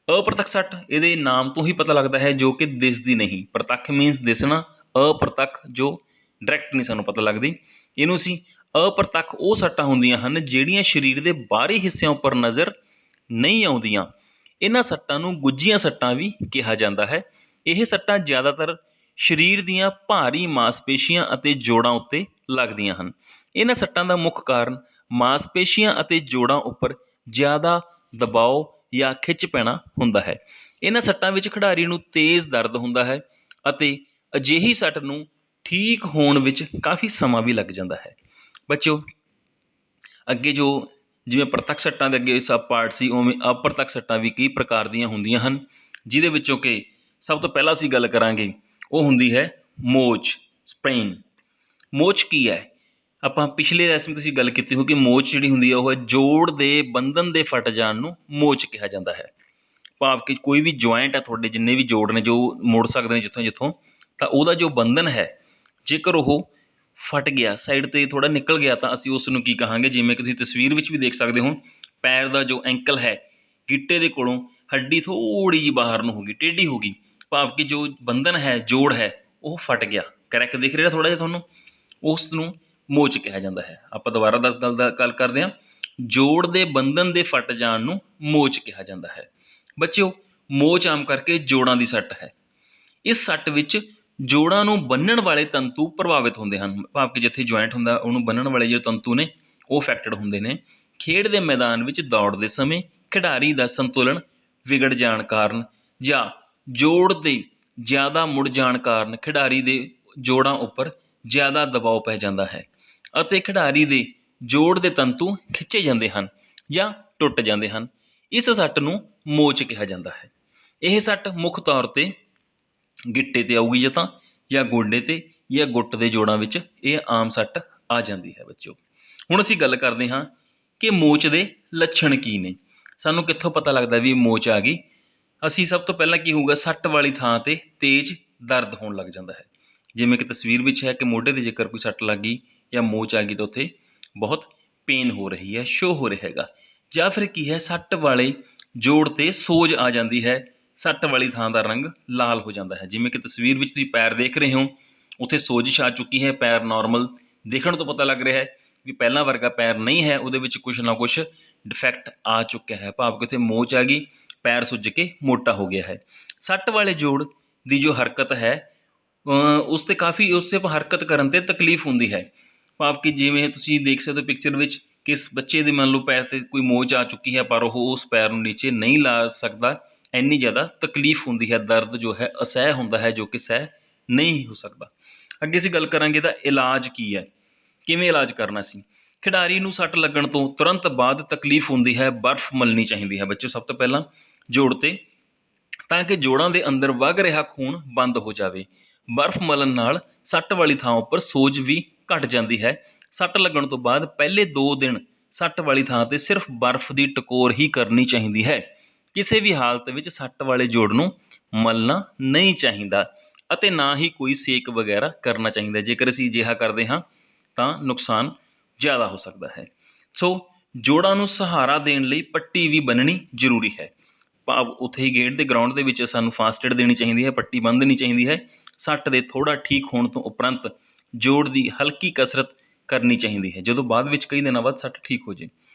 ਅਪ੍ਰਤੱਖ ਸੱਟ ਇਹਦੇ ਨਾਮ ਤੋਂ ਹੀ ਪਤਾ ਲੱਗਦਾ ਹੈ, ਜੋ ਕਿ ਦਿਸਦੀ ਨਹੀਂ। ਪ੍ਰਤੱਖ ਮੀਨਸ ਦਿਸਣਾ, ਅਪ੍ਰਤੱਖ ਜੋ ਡਾਇਰੈਕਟ ਨਹੀਂ ਸਾਨੂੰ ਪਤਾ ਲੱਗਦੀ। ਇਹਨੂੰ ਅਸੀਂ ਅਪ੍ਰਤੱਖ ਉਹ ਸੱਟਾਂ ਹੁੰਦੀਆਂ ਹਨ ਜਿਹੜੀਆਂ ਸਰੀਰ ਦੇ ਬਾਹਰੀ ਹਿੱਸਿਆਂ ਉੱਪਰ ਨਜ਼ਰ ਨਹੀਂ ਆਉਂਦੀਆਂ। ਇਹਨਾਂ ਸੱਟਾਂ ਨੂੰ ਗੁੱਝੀਆਂ ਸੱਟਾਂ ਵੀ ਕਿਹਾ ਜਾਂਦਾ ਹੈ। ਇਹ ਸੱਟਾਂ ਜ਼ਿਆਦਾਤਰ ਸਰੀਰ ਦੀਆਂ ਭਾਰੀ ਮਾਸਪੇਸ਼ੀਆਂ ਅਤੇ ਜੋੜਾਂ ਉੱਤੇ ਲੱਗਦੀਆਂ ਹਨ। ਇਹਨਾਂ ਸੱਟਾਂ ਦਾ ਮੁੱਖ ਕਾਰਨ ਮਾਸਪੇਸ਼ੀਆਂ ਅਤੇ ਜੋੜਾਂ ਉੱਪਰ ਜ਼ਿਆਦਾ ਦਬਾਅ ਜਾਂ ਖਿੱਚ ਪੈਣਾ ਹੁੰਦਾ ਹੈ। ਇਹਨਾਂ ਸੱਟਾਂ ਵਿੱਚ ਖਿਡਾਰੀ ਨੂੰ ਤੇਜ਼ ਦਰਦ ਹੁੰਦਾ ਹੈ ਅਤੇ ਅਜਿਹੀ ਸੱਟ ਨੂੰ ਠੀਕ ਹੋਣ ਵਿੱਚ ਕਾਫੀ ਸਮਾਂ ਵੀ ਲੱਗ ਜਾਂਦਾ ਹੈ। ਬੱਚਿਓ, ਅੱਗੇ ਜੋ ਜਿਵੇਂ ਪ੍ਰਤੱਖ ਸੱਟਾਂ ਦੇ ਅੱਗੇ ਸਬ ਪਾਰਟ ਸੀ, ਉਵੇਂ ਅਪ੍ਰਤੱਖ ਸੱਟਾਂ ਵੀ ਕਈ ਪ੍ਰਕਾਰ ਦੀਆਂ ਹੁੰਦੀਆਂ ਹਨ, ਜਿਹਦੇ ਵਿੱਚੋਂ ਕਿ ਸਭ ਤੋਂ ਪਹਿਲਾਂ ਅਸੀਂ ਗੱਲ ਕਰਾਂਗੇ ਉਹ ਹੁੰਦੀ ਹੈ ਮੋਚ, ਸਪ੍ਰੇਨ। ਮੋਚ ਕੀ ਹੈ? ਆਪਾਂ ਪਿਛਲੇ ਲੈਸਨ ਤੁਸੀਂ ਗੱਲ ਕੀਤੀ ਹੋ ਕਿ ਮੋਚ ਜਿਹੜੀ ਹੁੰਦੀ ਹੈ ਉਹ ਜੋੜ ਦੇ ਬੰਧਨ ਦੇ ਫਟ ਜਾਣ ਨੂੰ ਮੋਚ ਕਿਹਾ ਜਾਂਦਾ ਹੈ। ਭਾਵ ਕਿ ਕੋਈ ਵੀ ਜੁਆਇੰਟ ਹੈ, ਤੁਹਾਡੇ ਜਿੰਨੇ ਵੀ ਜੋੜ ਨੇ ਜੋ ਮੁੜ ਸਕਦੇ ਨੇ ਜਿੱਥੋਂ ਜਿੱਥੋਂ, ਤਾਂ ਉਹਦਾ ਜੋ ਬੰਧਨ ਹੈ ਜੇਕਰ ਉਹ ਫਟ ਗਿਆ, ਸਾਈਡ 'ਤੇ ਥੋੜ੍ਹਾ ਨਿਕਲ ਗਿਆ, ਤਾਂ ਅਸੀਂ ਉਸ ਨੂੰ ਕੀ ਕਹਾਂਗੇ? ਜਿਵੇਂ ਕਿ ਤੁਸੀਂ ਤਸਵੀਰ ਵਿੱਚ ਵੀ ਦੇਖ ਸਕਦੇ ਹੋ, ਪੈਰ ਦਾ ਜੋ ਐਂਕਲ ਹੈ, ਗਿੱਟੇ ਦੇ ਕੋਲੋਂ ਹੱਡੀ ਥੋੜ੍ਹੀ ਜਿਹੀ ਬਾਹਰ ਨੂੰ ਹੋ ਗਈ, ਟੇਢੀ ਹੋ ਗਈ, ਭਾਵ ਕਿ ਜੋ ਬੰਧਨ ਹੈ, ਜੋੜ ਹੈ, ਉਹ ਫਟ ਗਿਆ। ਕਰੈਕ ਦਿਖ ਰਿਹਾ ਥੋੜ੍ਹਾ ਜਿਹਾ ਤੁਹਾਨੂੰ? ਉਸ ਨੂੰ ਮੋਚ ਕਿਹਾ ਜਾਂਦਾ ਹੈ। ਆਪਾਂ ਦੁਬਾਰਾ ਗੱਲ ਕਰਦੇ ਹਾਂ। ਜੋੜ ਦੇ ਬੰਧਨ ਦੇ ਫਟ ਜਾਣ ਨੂੰ ਮੋਚ ਕਿਹਾ ਜਾਂਦਾ ਹੈ। ਬੱਚਿਓ, ਮੋਚ ਆਮ ਕਰਕੇ ਜੋੜਾਂ ਦੀ ਸੱਟ ਹੈ। ਇਸ ਸੱਟ ਵਿੱਚ ਜੋੜਾਂ ਨੂੰ ਬੰਨ੍ਹਣ ਵਾਲੇ ਤੰਤੂ ਪ੍ਰਭਾਵਿਤ ਹੁੰਦੇ ਹਨ, ਭਾਵ ਕਿ ਜਿੱਥੇ ਜੁਆਇੰਟ ਹੁੰਦਾ ਉਹਨੂੰ ਬੰਨ੍ਹਣ ਵਾਲੇ ਜਿਹੜੇ ਤੰਤੂ ਨੇ ਉਹ ਅਫੈਕਟਡ ਹੁੰਦੇ ਨੇ, ਖੇਡ ਦੇ ਮੈਦਾਨ ਵਿੱਚ ਦੌੜਦੇ ਸਮੇਂ ਖਿਡਾਰੀ ਦਾ ਸੰਤੁਲਨ ਵਿਗੜ ਜਾਣ ਕਾਰਨ ਜਾਂ ਜੋੜ ਦੇ ਜ਼ਿਆਦਾ ਮੁੜ ਜਾਣ ਕਾਰਨ ਖਿਡਾਰੀ ਦੇ ਜੋੜਾਂ ਉੱਪਰ ਜ਼ਿਆਦਾ ਦਬਾਅ ਪੈ ਜਾਂਦਾ ਹੈ ਅਤੇ ਖਿਡਾਰੀ ਦੇ ਜੋੜ ਦੇ ਤੰਤੂ ਖਿੱਚੇ ਜਾਂਦੇ ਹਨ ਜਾਂ ਟੁੱਟ ਜਾਂਦੇ ਹਨ। ਇਸ ਸੱਟ ਨੂੰ ਮੋਚ ਕਿਹਾ ਜਾਂਦਾ ਹੈ। ਇਹ ਸੱਟ ਮੁੱਖ ਤੌਰ 'ਤੇ ਗਿੱਟੇ 'ਤੇ ਆਊਗੀ ਜਾਂ ਗੋਡੇ 'ਤੇ ਜਾਂ ਗੁੱਟ ਦੇ ਜੋੜਾਂ ਵਿੱਚ ਇਹ ਆਮ ਸੱਟ ਆ ਜਾਂਦੀ ਹੈ ਬੱਚਿਓ। ਹੁਣ ਅਸੀਂ ਗੱਲ ਕਰਦੇ ਹਾਂ ਕਿ ਮੋਚ ਦੇ ਲੱਛਣ ਕੀ ਨੇ। ਸਾਨੂੰ ਕਿੱਥੋਂ ਪਤਾ ਲੱਗਦਾ ਵੀ ਮੋਚ ਆ ਗਈ। ਅਸੀਂ ਸਭ ਤੋਂ ਪਹਿਲਾਂ ਕੀ ਹੋਊਗਾ, ਸੱਟ ਵਾਲੀ ਥਾਂ 'ਤੇ ਤੇਜ਼ ਦਰਦ ਹੋਣ ਲੱਗ ਜਾਂਦਾ ਹੈ। ਜਿਵੇਂ ਕਿ ਤਸਵੀਰ ਵਿੱਚ ਹੈ ਕਿ ਮੋਢੇ 'ਤੇ ਜੇਕਰ ਕੋਈ ਸੱਟ ਲੱਗ ਗਈ ਜਾਂ ਮੋਚ ਆ ਗਈ ਤਾਂ ਉੱਥੇ ਬਹੁਤ ਪੇਨ ਹੋ ਰਹੀ ਹੈ, ਸ਼ੋ ਹੋ ਰਿਹਾ ਹੈਗਾ। ਜਾਂ ਫਿਰ ਕੀ ਹੈ, ਸੱਟ ਵਾਲੇ ਜੋੜ 'ਤੇ ਸੋਜ ਆ ਜਾਂਦੀ ਹੈ, ਸੱਟ ਵਾਲੀ ਥਾਂ ਦਾ ਰੰਗ ਲਾਲ ਹੋ ਜਾਂਦਾ ਹੈ। ਜਿਵੇਂ ਕਿ ਤਸਵੀਰ ਵਿੱਚ ਤੁਸੀਂ ਪੈਰ ਦੇਖ ਰਹੇ ਹੋ, ਉੱਥੇ ਸੋਜਿਸ਼ ਆ ਚੁੱਕੀ ਹੈ, ਪੈਰ ਨੋਰਮਲ ਦੇਖਣ ਤੋਂ ਪਤਾ ਲੱਗ ਰਿਹਾ ਹੈ ਵੀ ਪਹਿਲਾਂ ਵਰਗਾ ਪੈਰ ਨਹੀਂ ਹੈ, ਉਹਦੇ ਵਿੱਚ ਕੁਛ ਨਾ ਕੁਛ ਡਿਫੈਕਟ ਆ ਚੁੱਕਿਆ ਹੈ, ਭਾਵ ਕਿ ਉੱਥੇ ਮੋਚ ਆ ਗਈ, ਪੈਰ ਸੁੱਜ ਕੇ ਮੋਟਾ ਹੋ ਗਿਆ ਹੈ। ਸੱਟ ਵਾਲੇ ਜੋੜ ਦੀ ਜੋ ਹਰਕਤ ਹੈ ਉਸ 'ਤੇ ਹਰਕਤ ਕਰਨ 'ਤੇ ਤਕਲੀਫ ਹੁੰਦੀ ਹੈ, ਭਾਵ ਕਿ ਜਿਵੇਂ ਤੁਸੀਂ ਦੇਖ ਸਕਦੇ ਹੋ ਪਿਕਚਰ ਵਿੱਚ ਕਿ ਇਸ ਬੱਚੇ ਦੇ ਮੰਨ ਲਓ ਪੈਰ 'ਤੇ ਕੋਈ ਮੋਚ ਆ ਚੁੱਕੀ ਹੈ ਪਰ ਉਹ ਉਸ ਪੈਰ ਨੂੰ ਨੀਚੇ ਨਹੀਂ ਲਾ ਸਕਦਾ, ਇੰਨੀ ਜ਼ਿਆਦਾ ਤਕਲੀਫ ਹੁੰਦੀ ਹੈ, ਦਰਦ ਜੋ ਹੈ ਅਸਹਿ ਹੁੰਦਾ ਹੈ ਜੋ ਕਿ ਸਹਿ ਨਹੀਂ ਹੋ ਸਕਦਾ। ਅੱਗੇ ਅਸੀਂ ਗੱਲ ਕਰਾਂਗੇ ਤਾਂ ਇਲਾਜ ਕੀ ਹੈ, ਕਿਵੇਂ ਇਲਾਜ ਕਰਨਾ ਸੀ। ਖਿਡਾਰੀ ਨੂੰ ਸੱਟ ਲੱਗਣ ਤੋਂ ਤੁਰੰਤ ਬਾਅਦ ਤਕਲੀਫ ਹੁੰਦੀ ਹੈ, ਬਰਫ਼ ਮਲਣੀ ਚਾਹੀਦੀ ਹੈ ਬੱਚਿਓ ਸਭ ਤੋਂ ਪਹਿਲਾਂ ਜੋੜ 'ਤੇ, ਤਾਂ ਕਿ ਜੋੜਾਂ ਦੇ ਅੰਦਰ ਵਗ ਰਿਹਾ ਖੂਨ ਬੰਦ ਹੋ ਜਾਵੇ। ਬਰਫ਼ ਮਲਣ ਨਾਲ ਸੱਟ ਵਾਲੀ ਥਾਂ ਉੱਪਰ ਸੋਜ ਵੀ ਘਟ ਜਾਂਦੀ ਹੈ। ਸੱਟ ਲੱਗਣ ਤੋਂ ਬਾਅਦ ਪਹਿਲੇ 2 ਦਿਨ ਸੱਟ ਵਾਲੀ ਥਾਂ 'ਤੇ ਸਿਰਫ ਬਰਫ਼ ਦੀ ਟਕੋਰ ਹੀ ਕਰਨੀ ਚਾਹੀਦੀ ਹੈ। ਕਿਸੇ ਵੀ ਹਾਲਤ ਵਿੱਚ ਸੱਟ ਵਾਲੇ ਜੋੜ ਨੂੰ ਮਲਣਾ ਨਹੀਂ ਚਾਹੀਦਾ ਅਤੇ ਨਾ ਹੀ ਕੋਈ ਸੇਕ ਵਗੈਰਾ ਕਰਨਾ ਚਾਹੀਦਾ। ਜੇਕਰ ਅਸੀਂ ਅਜਿਹਾ ਕਰਦੇ ਹਾਂ ਤਾਂ ਨੁਕਸਾਨ ਜ਼ਿਆਦਾ ਹੋ ਸਕਦਾ ਹੈ। ਸੋ ਜੋੜਾਂ ਨੂੰ ਸਹਾਰਾ ਦੇਣ ਲਈ ਪੱਟੀ ਵੀ ਬੰਨ੍ਹਣੀ ਜ਼ਰੂਰੀ ਹੈ, ਭਾਵ ਉੱਥੇ ਹੀ ਗੇੜ ਦੇ ਗਰਾਊਂਡ ਦੇ ਵਿੱਚ ਸਾਨੂੰ ਫਾਸਟ ਏਡ ਦੇਣੀ ਚਾਹੀਦੀ ਹੈ, ਪੱਟੀ ਬੰਨ੍ਹ ਦੇਣੀ ਚਾਹੀਦੀ ਹੈ। ਸੱਟ ਦੇ ਥੋੜ੍ਹਾ ਠੀਕ ਹੋਣ ਤੋਂ ਉਪਰੰਤ ਜੋੜ ਦੀ ਹਲਕੀ ਕਸਰਤ ਕਰਨੀ ਚਾਹੀਦੀ ਹੈ, ਜਦੋਂ ਬਾਅਦ ਵਿੱਚ ਕਈ ਦਿਨਾਂ ਬਾਅਦ ਸੱਟ ਠੀਕ ਹੋ ਜੇ,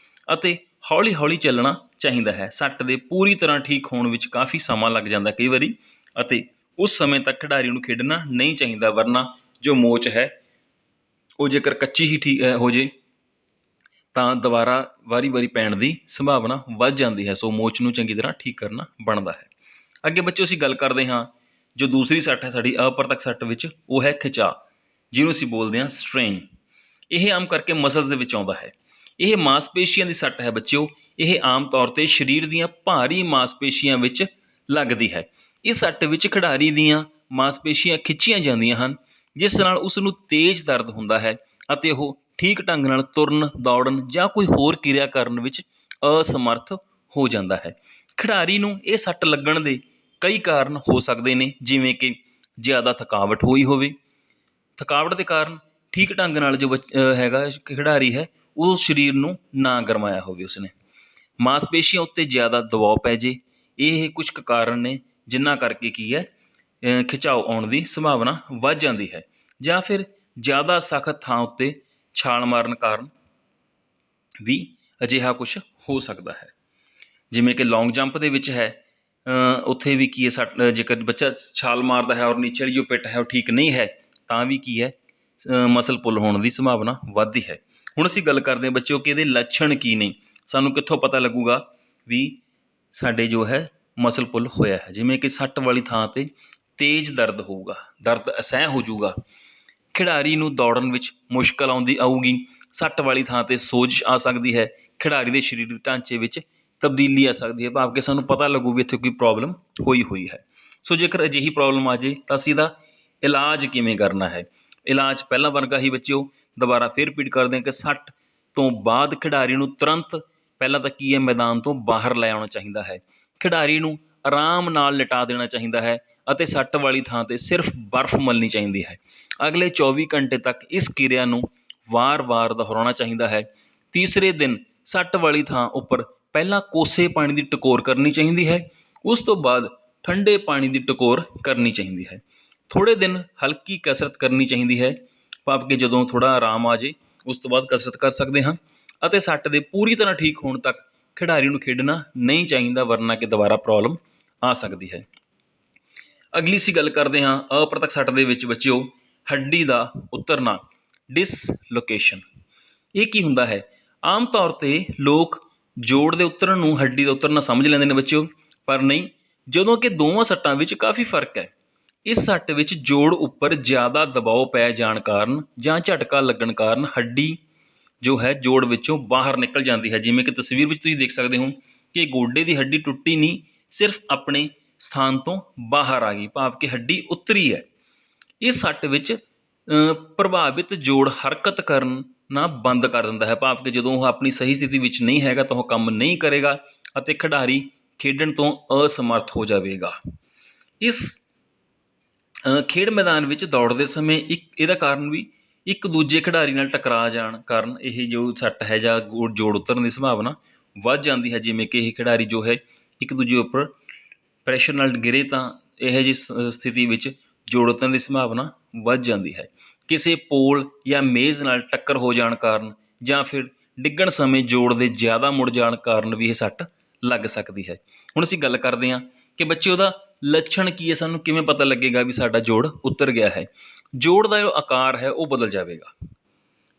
ਅਤੇ ਹੌਲੀ ਹੌਲੀ ਚੱਲਣਾ ਚਾਹੀਦਾ ਹੈ। ਸੱਟ ਦੇ ਪੂਰੀ ਤਰ੍ਹਾਂ ਠੀਕ ਹੋਣ ਵਿੱਚ ਕਾਫੀ ਸਮਾਂ ਲੱਗ ਜਾਂਦਾ ਕਈ ਵਾਰੀ, ਅਤੇ ਉਸ ਸਮੇਂ ਤੱਕ ਖਿਡਾਰੀ ਨੂੰ ਖੇਡਣਾ ਨਹੀਂ ਚਾਹੀਦਾ, ਵਰਨਾ ਜੋ ਮੋਚ ਹੈ ਉਹ ਜੇਕਰ ਕੱਚੀ ਹੀ ਠੀਕ ਹੋ ਜੇ ਤਾਂ ਦੁਬਾਰਾ ਵਾਰੀ ਪੈਣ ਦੀ ਸੰਭਾਵਨਾ ਵੱਧ ਜਾਂਦੀ ਹੈ। ਸੋ ਮੋਚ ਨੂੰ ਚੰਗੀ ਤਰ੍ਹਾਂ ਠੀਕ ਕਰਨਾ ਬਣਦਾ ਹੈ। ਅੱਗੇ ਬੱਚਿਓ ਅਸੀਂ ਗੱਲ ਕਰਦੇ ਹਾਂ ਜੋ ਦੂਸਰੀ ਸੱਟ ਹੈ ਸਾਡੀ ਅਪਰਤਕ ਸੱਟ ਵਿੱਚ, ਉਹ ਹੈ ਖਿਚਾਅ, ਜਿਹਨੂੰ ਅਸੀਂ ਬੋਲਦੇ ਹਾਂ ਸਟ੍ਰੇਨ। ਇਹ ਆਮ ਕਰਕੇ ਮਸਲਸ ਦੇ ਵਿੱਚ ਆਉਂਦਾ ਹੈ। ਇਹ ਮਾਸਪੇਸ਼ੀਆਂ ਦੀ ਸੱਟ ਹੈ ਬੱਚਿਓ। ਇਹ ਆਮ ਤੌਰ 'ਤੇ ਸਰੀਰ ਦੀਆਂ ਭਾਰੀ ਮਾਸਪੇਸ਼ੀਆਂ ਵਿੱਚ ਲੱਗਦੀ ਹੈ। ਇਸ ਸੱਟ ਵਿੱਚ ਖਿਡਾਰੀ ਦੀਆਂ ਮਾਸਪੇਸ਼ੀਆਂ ਖਿੱਚੀਆਂ ਜਾਂਦੀਆਂ ਹਨ, ਜਿਸ ਨਾਲ ਉਸ ਨੂੰ ਤੇਜ਼ ਦਰਦ ਹੁੰਦਾ ਹੈ ਅਤੇ ਉਹ ਠੀਕ ਢੰਗ ਨਾਲ ਤੁਰਨ, ਦੌੜਨ ਜਾਂ ਕੋਈ ਹੋਰ ਕਿਰਿਆ ਕਰਨ ਵਿੱਚ ਅਸਮਰਥ ਹੋ ਜਾਂਦਾ ਹੈ। ਖਿਡਾਰੀ ਨੂੰ ਇਹ ਸੱਟ ਲੱਗਣ ਦੇ ਕਈ ਕਾਰਨ ਹੋ ਸਕਦੇ ਨੇ, ਜਿਵੇਂ ਕਿ ਜ਼ਿਆਦਾ ਥਕਾਵਟ ਹੋਈ ਹੋਵੇ। ਥਕਾਵਟ ਦੇ ਕਾਰਨ ਠੀਕ ਢੰਗ ਨਾਲ ਜੋ ਖਿਡਾਰੀ ਹੈ ਉਹ ਸਰੀਰ ਨੂੰ ਨਾ ਗਰਮਾਇਆ ਹੋਵੇ ਉਸਨੇ। ਮਾਸਪੇਸ਼ੀਆਂ ਉੱਤੇ ਜ਼ਿਆਦਾ ਦਬਾਅ ਪੈ ਜੇ, ਇਹ ਕੁਝ ਕੁ ਕਾਰਨ ਨੇ ਜਿਨ੍ਹਾਂ ਕਰਕੇ ਕੀ ਹੈ ਖਿਚਾਓ ਆਉਣ ਦੀ ਸੰਭਾਵਨਾ ਵੱਧ ਜਾਂਦੀ ਹੈ। ਜਾਂ ਫਿਰ ਜ਼ਿਆਦਾ ਸਖਤ ਥਾਂ ਉੱਤੇ ਛਾਲ ਮਾਰਨ ਕਾਰਨ ਵੀ ਅਜਿਹਾ ਕੁਛ ਹੋ ਸਕਦਾ ਹੈ। ਜਿਵੇਂ ਕਿ ਲੌਂਗ ਜੰਪ ਦੇ ਵਿੱਚ ਹੈ, ਉੱਥੇ ਵੀ ਕੀ ਹੈ ਸੱਟ, ਜੇਕਰ ਬੱਚਾ ਛਾਲ ਮਾਰਦਾ ਹੈ ਔਰ ਨੀਚੇ ਵਾਲੀ ਜੋ ਪਿੱਠ ਹੈ ਉਹ ਠੀਕ ਨਹੀਂ ਹੈ ਤਾਂ ਵੀ ਕੀ ਹੈ ਮਸਲ ਪੁੱਲ ਹੋਣ ਦੀ ਸੰਭਾਵਨਾ ਵੱਧਦੀ ਹੈ। ਹੁਣ ਅਸੀਂ ਗੱਲ ਕਰਦੇ ਹਾਂ ਬੱਚਿਓ ਕਿ ਇਹਦੇ ਲੱਛਣ ਕੀ ਨੇ, ਸਾਨੂੰ ਕਿੱਥੋਂ ਪਤਾ ਲੱਗੂਗਾ ਵੀ ਸਾਡੇ ਜੋ ਹੈ ਮਸਲ ਪੁੱਲ ਹੋਇਆ ਹੈ। ਜਿਵੇਂ ਕਿ ਸੱਟ ਵਾਲੀ ਥਾਂ 'ਤੇ ਤੇਜ਼ ਦਰਦ ਹੋਊਗਾ, ਦਰਦ ਅਸਹਿ ਹੋ ਜਾਊਗਾ, ਖਿਡਾਰੀ ਨੂੰ ਦੌੜਨ ਵਿੱਚ ਮੁਸ਼ਕਲ ਆਊਗੀ, ਸੱਟ ਵਾਲੀ ਥਾਂ 'ਤੇ ਸੋਜਿਸ਼ ਆ ਸਕਦੀ ਹੈ, ਖਿਡਾਰੀ ਦੇ ਸਰੀਰਕ ਢਾਂਚੇ ਵਿੱਚ ਤਬਦੀਲੀ ਆ ਸਕਦੀ ਹੈ, ਭਾਵ ਕਿ ਸਾਨੂੰ ਪਤਾ ਲੱਗੂ ਵੀ ਇੱਥੇ ਕੋਈ ਪ੍ਰੋਬਲਮ ਹੋਈ ਹੈ। ਸੋ ਜੇਕਰ ਅਜਿਹੀ ਪ੍ਰੋਬਲਮ ਆ ਜੇ ਤਾਂ ਅਸੀਂ ਇਹਦਾ ਇਲਾਜ ਕਿਵੇਂ ਕਰਨਾ ਹੈ। ਇਲਾਜ ਪਹਿਲਾਂ ਵਰਗਾ ਹੀ ਬੱਚਿਓ, ਦੁਬਾਰਾ ਫਿਰ ਰਿਪੀਟ ਕਰਦੇ ਹਾਂ ਕਿ ਸੱਟ ਤੋਂ ਬਾਅਦ ਖਿਡਾਰੀ ਨੂੰ ਤੁਰੰਤ ਪਹਿਲਾਂ ਤਾਂ ਕੀ ਹੈ ਮੈਦਾਨ ਤੋਂ ਬਾਹਰ ਲੈ ਆਉਣਾ ਚਾਹੀਦਾ ਹੈ। ਖਿਡਾਰੀ ਨੂੰ ਆਰਾਮ ਨਾਲ ਲਿਟਾ ਦੇਣਾ ਚਾਹੀਦਾ ਹੈ ਅਤੇ ਸੱਟ ਵਾਲੀ ਥਾਂ 'ਤੇ ਸਿਰਫ ਬਰਫ਼ ਮਲਣੀ ਚਾਹੀਦੀ ਹੈ। ਅਗਲੇ 24 ਘੰਟੇ ਤੱਕ ਇਸ ਕਿਰਿਆ ਨੂੰ ਵਾਰ-ਵਾਰ ਦੁਹਰਾਉਣਾ ਚਾਹੀਦਾ ਹੈ। ਤੀਸਰੇ ਦਿਨ ਸੱਟ ਵਾਲੀ ਥਾਂ ਉੱਪਰ ਪਹਿਲਾਂ ਕੋਸੇ ਪਾਣੀ ਦੀ ਟਕੋਰ ਕਰਨੀ ਚਾਹੀਦੀ ਹੈ, ਉਸ ਤੋਂ ਬਾਅਦ ਠੰਡੇ ਪਾਣੀ ਦੀ ਟਕੋਰ ਕਰਨੀ ਚਾਹੀਦੀ ਹੈ। ਥੋੜ੍ਹੇ ਦਿਨ ਹਲਕੀ ਕਸਰਤ ਕਰਨੀ ਚਾਹੀਦੀ ਹੈ, ਭਾਵ ਕਿ ਜਦੋਂ ਥੋੜ੍ਹਾ ਆਰਾਮ ਆ ਜੇ ਉਸ ਤੋਂ ਬਾਅਦ ਕਸਰਤ ਕਰ ਸਕਦੇ ਹਾਂ, ਅਤੇ ਸੱਟ ਦੇ ਪੂਰੀ ਤਰ੍ਹਾਂ ਠੀਕ ਹੋਣ ਤੱਕ ਖਿਡਾਰੀ ਨੂੰ ਖੇਡਣਾ ਨਹੀਂ ਚਾਹੀਦਾ, ਵਰਨਾ ਕਿ ਦੁਬਾਰਾ ਪ੍ਰੋਬਲਮ ਆ ਸਕਦੀ ਹੈ। ਅਗਲੀ ਅਸੀਂ ਗੱਲ ਕਰਦੇ ਹਾਂ ਅਪਰਤਕ ਸੱਟ ਦੇ ਵਿੱਚ ਬੱਚਿਓ ਹੱਡੀ ਦਾ ਉਤਰਨਾ, ਡਿਸਲੋਕੇਸ਼ਨ। ਇਹ ਕੀ ਹੁੰਦਾ ਹੈ? ਆਮ ਤੌਰ 'ਤੇ ਲੋਕ ਜੋੜ ਦੇ ਉਤਰਨ ਨੂੰ ਹੱਡੀ ਦਾ ਉਤਰਨਾ ਸਮਝ ਲੈਂਦੇ ਨੇ ਬੱਚਿਓ, ਪਰ ਨਹੀਂ, ਜਦੋਂ ਕਿ ਦੋਵਾਂ ਸੱਟਾਂ ਵਿੱਚ ਕਾਫੀ ਫਰਕ ਹੈ। ਇਸ ਸੱਟ ਵਿੱਚ ਜੋੜ ਉੱਪਰ ਜ਼ਿਆਦਾ ਦਬਾਅ ਪੈ ਜਾਣ ਕਾਰਨ ਜਾਂ ਝਟਕਾ ਲੱਗਣ ਕਾਰਨ ਹੱਡੀ ਜੋ ਹੈ ਜੋੜ ਵਿੱਚੋਂ ਬਾਹਰ ਨਿਕਲ ਜਾਂਦੀ ਹੈ। ਜਿਵੇਂ ਕਿ ਤਸਵੀਰ ਵਿੱਚ ਤੁਸੀਂ ਦੇਖ ਸਕਦੇ ਹੋ ਕਿ ਗੋਡੇ ਦੀ ਹੱਡੀ ਟੁੱਟੀ ਨਹੀਂ, ਸਿਰਫ ਆਪਣੇ ਸਥਾਨ ਤੋਂ ਬਾਹਰ ਆ ਗਈ, ਭਾਵ ਕਿ ਹੱਡੀ ਉਤਰੀ ਹੈ। ਇਸ ਸੱਟ ਵਿੱਚ ਪ੍ਰਭਾਵਿਤ ਜੋੜ ਹਰਕਤ ਕਰਨਾ ਬੰਦ ਕਰ ਦਿੰਦਾ ਹੈ, ਭਾਵ ਕਿ ਜਦੋਂ ਉਹ ਆਪਣੀ ਸਹੀ ਸਥਿਤੀ ਵਿੱਚ ਨਹੀਂ ਹੈਗਾ ਤਾਂ ਉਹ ਕੰਮ ਨਹੀਂ ਕਰੇਗਾ ਅਤੇ ਖਿਡਾਰੀ ਖੇਡਣ ਤੋਂ ਅਸਮਰਥ ਹੋ ਜਾਵੇਗਾ। ਇਸ ਖੇਡ ਮੈਦਾਨ ਵਿੱਚ ਦੌੜਦੇ ਸਮੇਂ ਇਹਦਾ ਕਾਰਨ ਵੀ ਇੱਕ ਦੂਜੇ ਖਿਡਾਰੀ ਨਾਲ ਟਕਰਾ ਜਾਣ ਕਾਰਨ ਇਹ ਜੋ ਸੱਟ ਹੈ ਜਾਂ ਜੋੜ ਉਤਰਨ ਦੀ ਸੰਭਾਵਨਾ ਵੱਧ ਜਾਂਦੀ ਹੈ। ਜਿਵੇਂ ਕਿ ਇਹ ਖਿਡਾਰੀ ਜੋ ਹੈ ਇੱਕ ਦੂਜੇ ਉੱਪਰ ਪ੍ਰੈਸ਼ਰ ਨਾਲ ਗਿਰੇ ਤਾਂ ਇਹੋ ਜਿਹੀ ਸਥਿਤੀ ਵਿੱਚ ਜੋੜ ਉਤਰਨ ਦੀ ਸੰਭਾਵਨਾ ਵੱਧ ਜਾਂਦੀ ਹੈ। ਕਿਸੇ ਪੋਲ ਜਾਂ ਮੇਜ਼ ਨਾਲ ਟੱਕਰ ਹੋ ਜਾਣ ਕਾਰਨ ਜਾਂ ਫਿਰ ਡਿੱਗਣ ਸਮੇਂ ਜੋੜ ਦੇ ਜ਼ਿਆਦਾ ਮੁੜ ਜਾਣ ਕਾਰਨ ਵੀ ਇਹ ਸੱਟ ਲੱਗ ਸਕਦੀ ਹੈ। ਹੁਣ ਅਸੀਂ ਗੱਲ ਕਰਦੇ ਹਾਂ ਕਿ ਬੱਚੇ ਉਹਦਾ ਲੱਛਣ ਕੀ ਹੈ, ਸਾਨੂੰ ਕਿਵੇਂ ਪਤਾ ਲੱਗੇਗਾ ਵੀ ਸਾਡਾ ਜੋੜ ਉਤਰ ਗਿਆ ਹੈ। ਜੋੜ ਦਾ ਜੋ ਆਕਾਰ ਹੈ ਉਹ ਬਦਲ ਜਾਵੇਗਾ।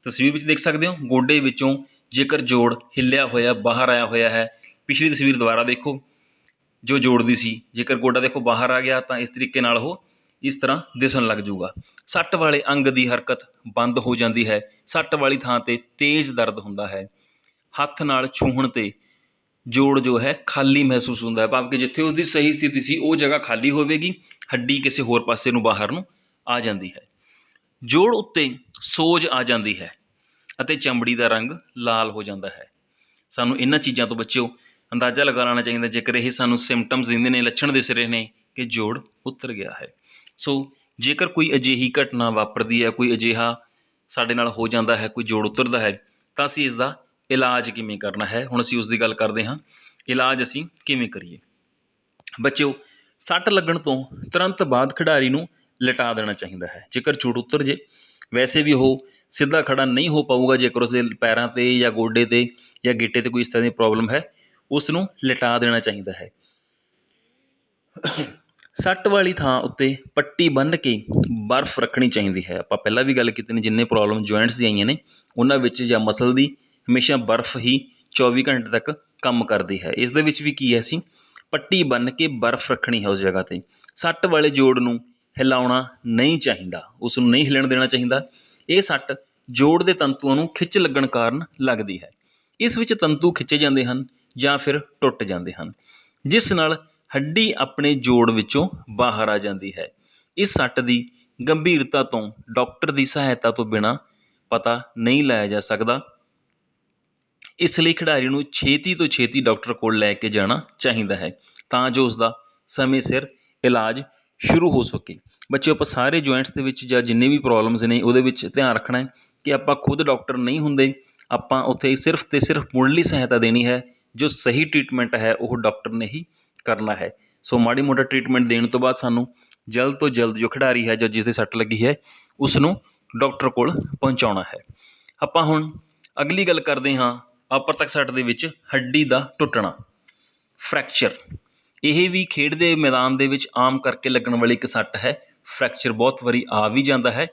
ਤਸਵੀਰ ਵਿੱਚ ਦੇਖ ਸਕਦੇ ਹੋ, ਗੋਡੇ ਵਿੱਚੋਂ ਜੇਕਰ ਜੋੜ ਹਿੱਲਿਆ ਹੋਇਆ ਬਾਹਰ ਆਇਆ ਹੋਇਆ ਹੈ। ਪਿਛਲੀ ਤਸਵੀਰ ਦੁਬਾਰਾ ਦੇਖੋ ਜੋ ਜੋੜ ਦੀ ਸੀ, ਜੇਕਰ ਗੋਡਾ ਦੇਖੋ ਬਾਹਰ ਆ ਗਿਆ ਤਾਂ ਇਸ ਤਰੀਕੇ ਨਾਲ ਉਹ ਇਸ ਤਰ੍ਹਾਂ ਦਿਸਣ ਲੱਗ ਜੂਗਾ। ਸੱਟ ਵਾਲੇ ਅੰਗ ਦੀ ਹਰਕਤ ਬੰਦ ਹੋ ਜਾਂਦੀ ਹੈ। ਸੱਟ ਵਾਲੀ ਥਾਂ 'ਤੇ ਤੇਜ਼ ਦਰਦ ਹੁੰਦਾ ਹੈ। ਹੱਥ ਨਾਲ ਛੂਹਣ 'ਤੇ ਜੋੜ ਜੋ ਹੈ ਖਾਲੀ ਮਹਿਸੂਸ ਹੁੰਦਾ ਹੈ, ਭਾਵ ਕਿ ਜਿੱਥੇ ਉਸਦੀ ਸਹੀ ਸਥਿਤੀ ਸੀ ਉਹ ਜਗ੍ਹਾ ਖਾਲੀ ਹੋਵੇਗੀ, ਹੱਡੀ ਕਿਸੇ ਹੋਰ ਪਾਸੇ ਨੂੰ ਬਾਹਰ ਨੂੰ ਆ ਜਾਂਦੀ ਹੈ। ਜੋੜ ਉੱਤੇ ਸੋਜ ਆ ਜਾਂਦੀ ਹੈ ਅਤੇ ਚਮੜੀ ਦਾ ਰੰਗ ਲਾਲ ਹੋ ਜਾਂਦਾ ਹੈ। ਸਾਨੂੰ ਇਹਨਾਂ ਚੀਜ਼ਾਂ ਤੋਂ ਬੱਚਿਓ ਅੰਦਾਜ਼ਾ ਲਗਾ ਲੈਣਾ ਚਾਹੀਦਾ, ਜੇਕਰ ਇਹ ਸਾਨੂੰ ਸਿੰਪਟਮਸ ਦਿੰਦੇ ਨੇ, ਲੱਛਣ ਦਿਸ ਰਹੇ ਨੇ ਕਿ ਜੋੜ ਉਤਰ ਗਿਆ ਹੈ। ਸੋ ਜੇਕਰ ਕੋਈ ਅਜਿਹੀ ਘਟਨਾ ਵਾਪਰਦੀ ਹੈ, ਕੋਈ ਅਜਿਹਾ ਸਾਡੇ ਨਾਲ ਹੋ ਜਾਂਦਾ ਹੈ, ਕੋਈ ਜੋੜ ਉਤਰਦਾ ਹੈ, ਤਾਂ ਅਸੀਂ ਇਸ ਦਾ ਇਲਾਜ ਕਿਵੇਂ ਕਰਨਾ ਹੈ, ਹੁਣ ਅਸੀਂ ਉਸ ਦੀ ਗੱਲ ਕਰਦੇ ਹਾਂ। ਇਲਾਜ ਅਸੀਂ ਕਿਵੇਂ ਕਰੀਏ ਬੱਚਿਓ? ਸੱਟ ਲੱਗਣ ਤੋਂ ਤੁਰੰਤ ਬਾਅਦ ਖਿਡਾਰੀ ਨੂੰ ਲਿਟਾ ਦੇਣਾ ਚਾਹੀਦਾ ਹੈ। ਜੇਕਰ ਜੋੜ ਉਤਰ ਜੇ, ਵੈਸੇ ਵੀ ਉਹ ਸਿੱਧਾ ਖੜਾ ਨਹੀਂ ਹੋ ਪਾਊਗਾ, ਜੇਕਰ ਉਸਦੇ ਪੈਰਾਂ 'ਤੇ ਜਾਂ ਗੋਡੇ 'ਤੇ ਜਾਂ ਗਿੱਟੇ 'ਤੇ ਕੋਈ ਇਸ ਤਰ੍ਹਾਂ ਦੀ ਪ੍ਰੋਬਲਮ ਹੈ, ਉਸ ਨੂੰ ਲਿਟਾ ਦੇਣਾ ਚਾਹੀਦਾ ਹੈ। ਸੱਟ ਵਾਲੀ ਥਾਂ ਉੱਤੇ ਪੱਟੀ ਬੰਨ੍ਹ ਕੇ ਬਰਫ਼ ਰੱਖਣੀ ਚਾਹੀਦੀ ਹੈ। ਆਪਾਂ ਪਹਿਲਾਂ ਵੀ ਗੱਲ ਕੀਤੀ ਨੇ, ਜਿੰਨੇ ਪ੍ਰੋਬਲਮ ਜੁਆਇੰਟਸ ਦੀ ਆਈਆਂ ਨੇ ਉਹਨਾਂ ਵਿੱਚ ਜਾਂ ਮਸਲ ਦੀ ਹਮੇਸ਼ਾ ਬਰਫ਼ ਹੀ 24 ਘੰਟੇ ਤੱਕ ਕੰਮ ਕਰਦੀ ਹੈ। ਇਸ ਦੇ ਵਿੱਚ ਵੀ ਕੀ ਹੈ, ਅਸੀਂ ਪੱਟੀ ਬੰਨ੍ਹ ਕੇ ਬਰਫ਼ ਰੱਖਣੀ ਹੈ ਉਸ ਜਗ੍ਹਾ 'ਤੇ। ਸੱਟ ਵਾਲੇ ਜੋੜ ਨੂੰ ਹਿਲਾਉਣਾ ਨਹੀਂ ਚਾਹੀਦਾ, ਉਸ ਨੂੰ ਨਹੀਂ ਹਿੱਲਣ ਦੇਣਾ ਚਾਹੀਦਾ। ਇਹ ਸੱਟ ਜੋੜ ਦੇ ਤੰਤੂਆਂ ਨੂੰ ਖਿੱਚ ਲੱਗਣ ਕਾਰਨ ਲੱਗਦੀ ਹੈ। ਇਸ ਵਿੱਚ ਤੰਤੂ ਖਿੱਚੇ ਜਾਂਦੇ ਹਨ ਜਾਂ ਫਿਰ ਟੁੱਟ ਜਾਂਦੇ ਹਨ, ਜਿਸ ਨਾਲ ਹੱਡੀ ਆਪਣੇ ਜੋੜ ਵਿੱਚੋਂ ਬਾਹਰ ਆ ਜਾਂਦੀ ਹੈ। ਇਸ ਸੱਟ ਦੀ ਗੰਭੀਰਤਾ ਤੋਂ ਡਾਕਟਰ ਦੀ ਸਹਾਇਤਾ ਤੋਂ ਬਿਨਾਂ ਪਤਾ ਨਹੀਂ ਲਾਇਆ ਜਾ ਸਕਦਾ। ਇਸ ਲਈ ਖਿਡਾਰੀ ਨੂੰ ਛੇਤੀ ਤੋਂ ਛੇਤੀ ਡਾਕਟਰ ਕੋਲ ਲੈ ਕੇ ਜਾਣਾ ਚਾਹੀਦਾ ਹੈ, ਤਾਂ ਜੋ ਉਸ ਦਾ ਸਮੇਂ ਸਿਰ ਇਲਾਜ ਸ਼ੁਰੂ ਹੋ ਸਕੇ। ਬੱਚਿਓ, ਆਪਾਂ ਸਾਰੇ ਜੁਆਇੰਟਸ ਦੇ ਵਿੱਚ ਜਾਂ ਜਿੰਨੇ ਵੀ ਪ੍ਰੋਬਲਮਸ ਨੇ ਉਹਦੇ ਵਿੱਚ ਧਿਆਨ ਰੱਖਣਾ ਹੈ ਕਿ ਆਪਾਂ ਖੁਦ ਡਾਕਟਰ ਨਹੀਂ ਹੁੰਦੇ। ਆਪਾਂ ਉੱਥੇ ਸਿਰਫ ਅਤੇ ਸਿਰਫ ਮੁੱਢਲੀ ਸਹਾਇਤਾ ਦੇਣੀ ਹੈ। ਜੋ ਸਹੀ ਟਰੀਟਮੈਂਟ ਹੈ ਉਹ ਡਾਕਟਰ ਨੇ ਹੀ ਕਰਨਾ ਹੈ। ਸੋ ਮਾੜੀ ਮੋਟਾ ਟਰੀਟਮੈਂਟ ਦੇਣ ਤੋਂ ਬਾਅਦ ਸਾਨੂੰ ਜਲਦ ਤੋਂ ਜਲਦ ਜੋ ਖਿਡਾਰੀ ਹੈ ਜਾਂ ਜਿਸ ਦੇ ਸੱਟ ਲੱਗੀ ਹੈ ਉਸ ਨੂੰ ਡਾਕਟਰ ਕੋਲ ਪਹੁੰਚਾਉਣਾ ਹੈ। ਆਪਾਂ ਹੁਣ ਅਗਲੀ ਗੱਲ ਕਰਦੇ ਹਾਂ ਅਪਰਤਕ ਸੱਟ ਦੇ ਵਿੱਚ ਹੱਡੀ ਦਾ ਟੁੱਟਣਾ, ਫ੍ਰੈਕਚਰ। ਇਹ ਵੀ ਖੇਡ ਦੇ ਮੈਦਾਨ ਦੇ ਵਿੱਚ ਆਮ ਕਰਕੇ ਲੱਗਣ ਵਾਲੀ ਇੱਕ ਸੱਟ ਹੈ। ਫ੍ਰੈਕਚਰ ਬਹੁਤ ਵਾਰੀ ਆ ਵੀ ਜਾਂਦਾ ਹੈ।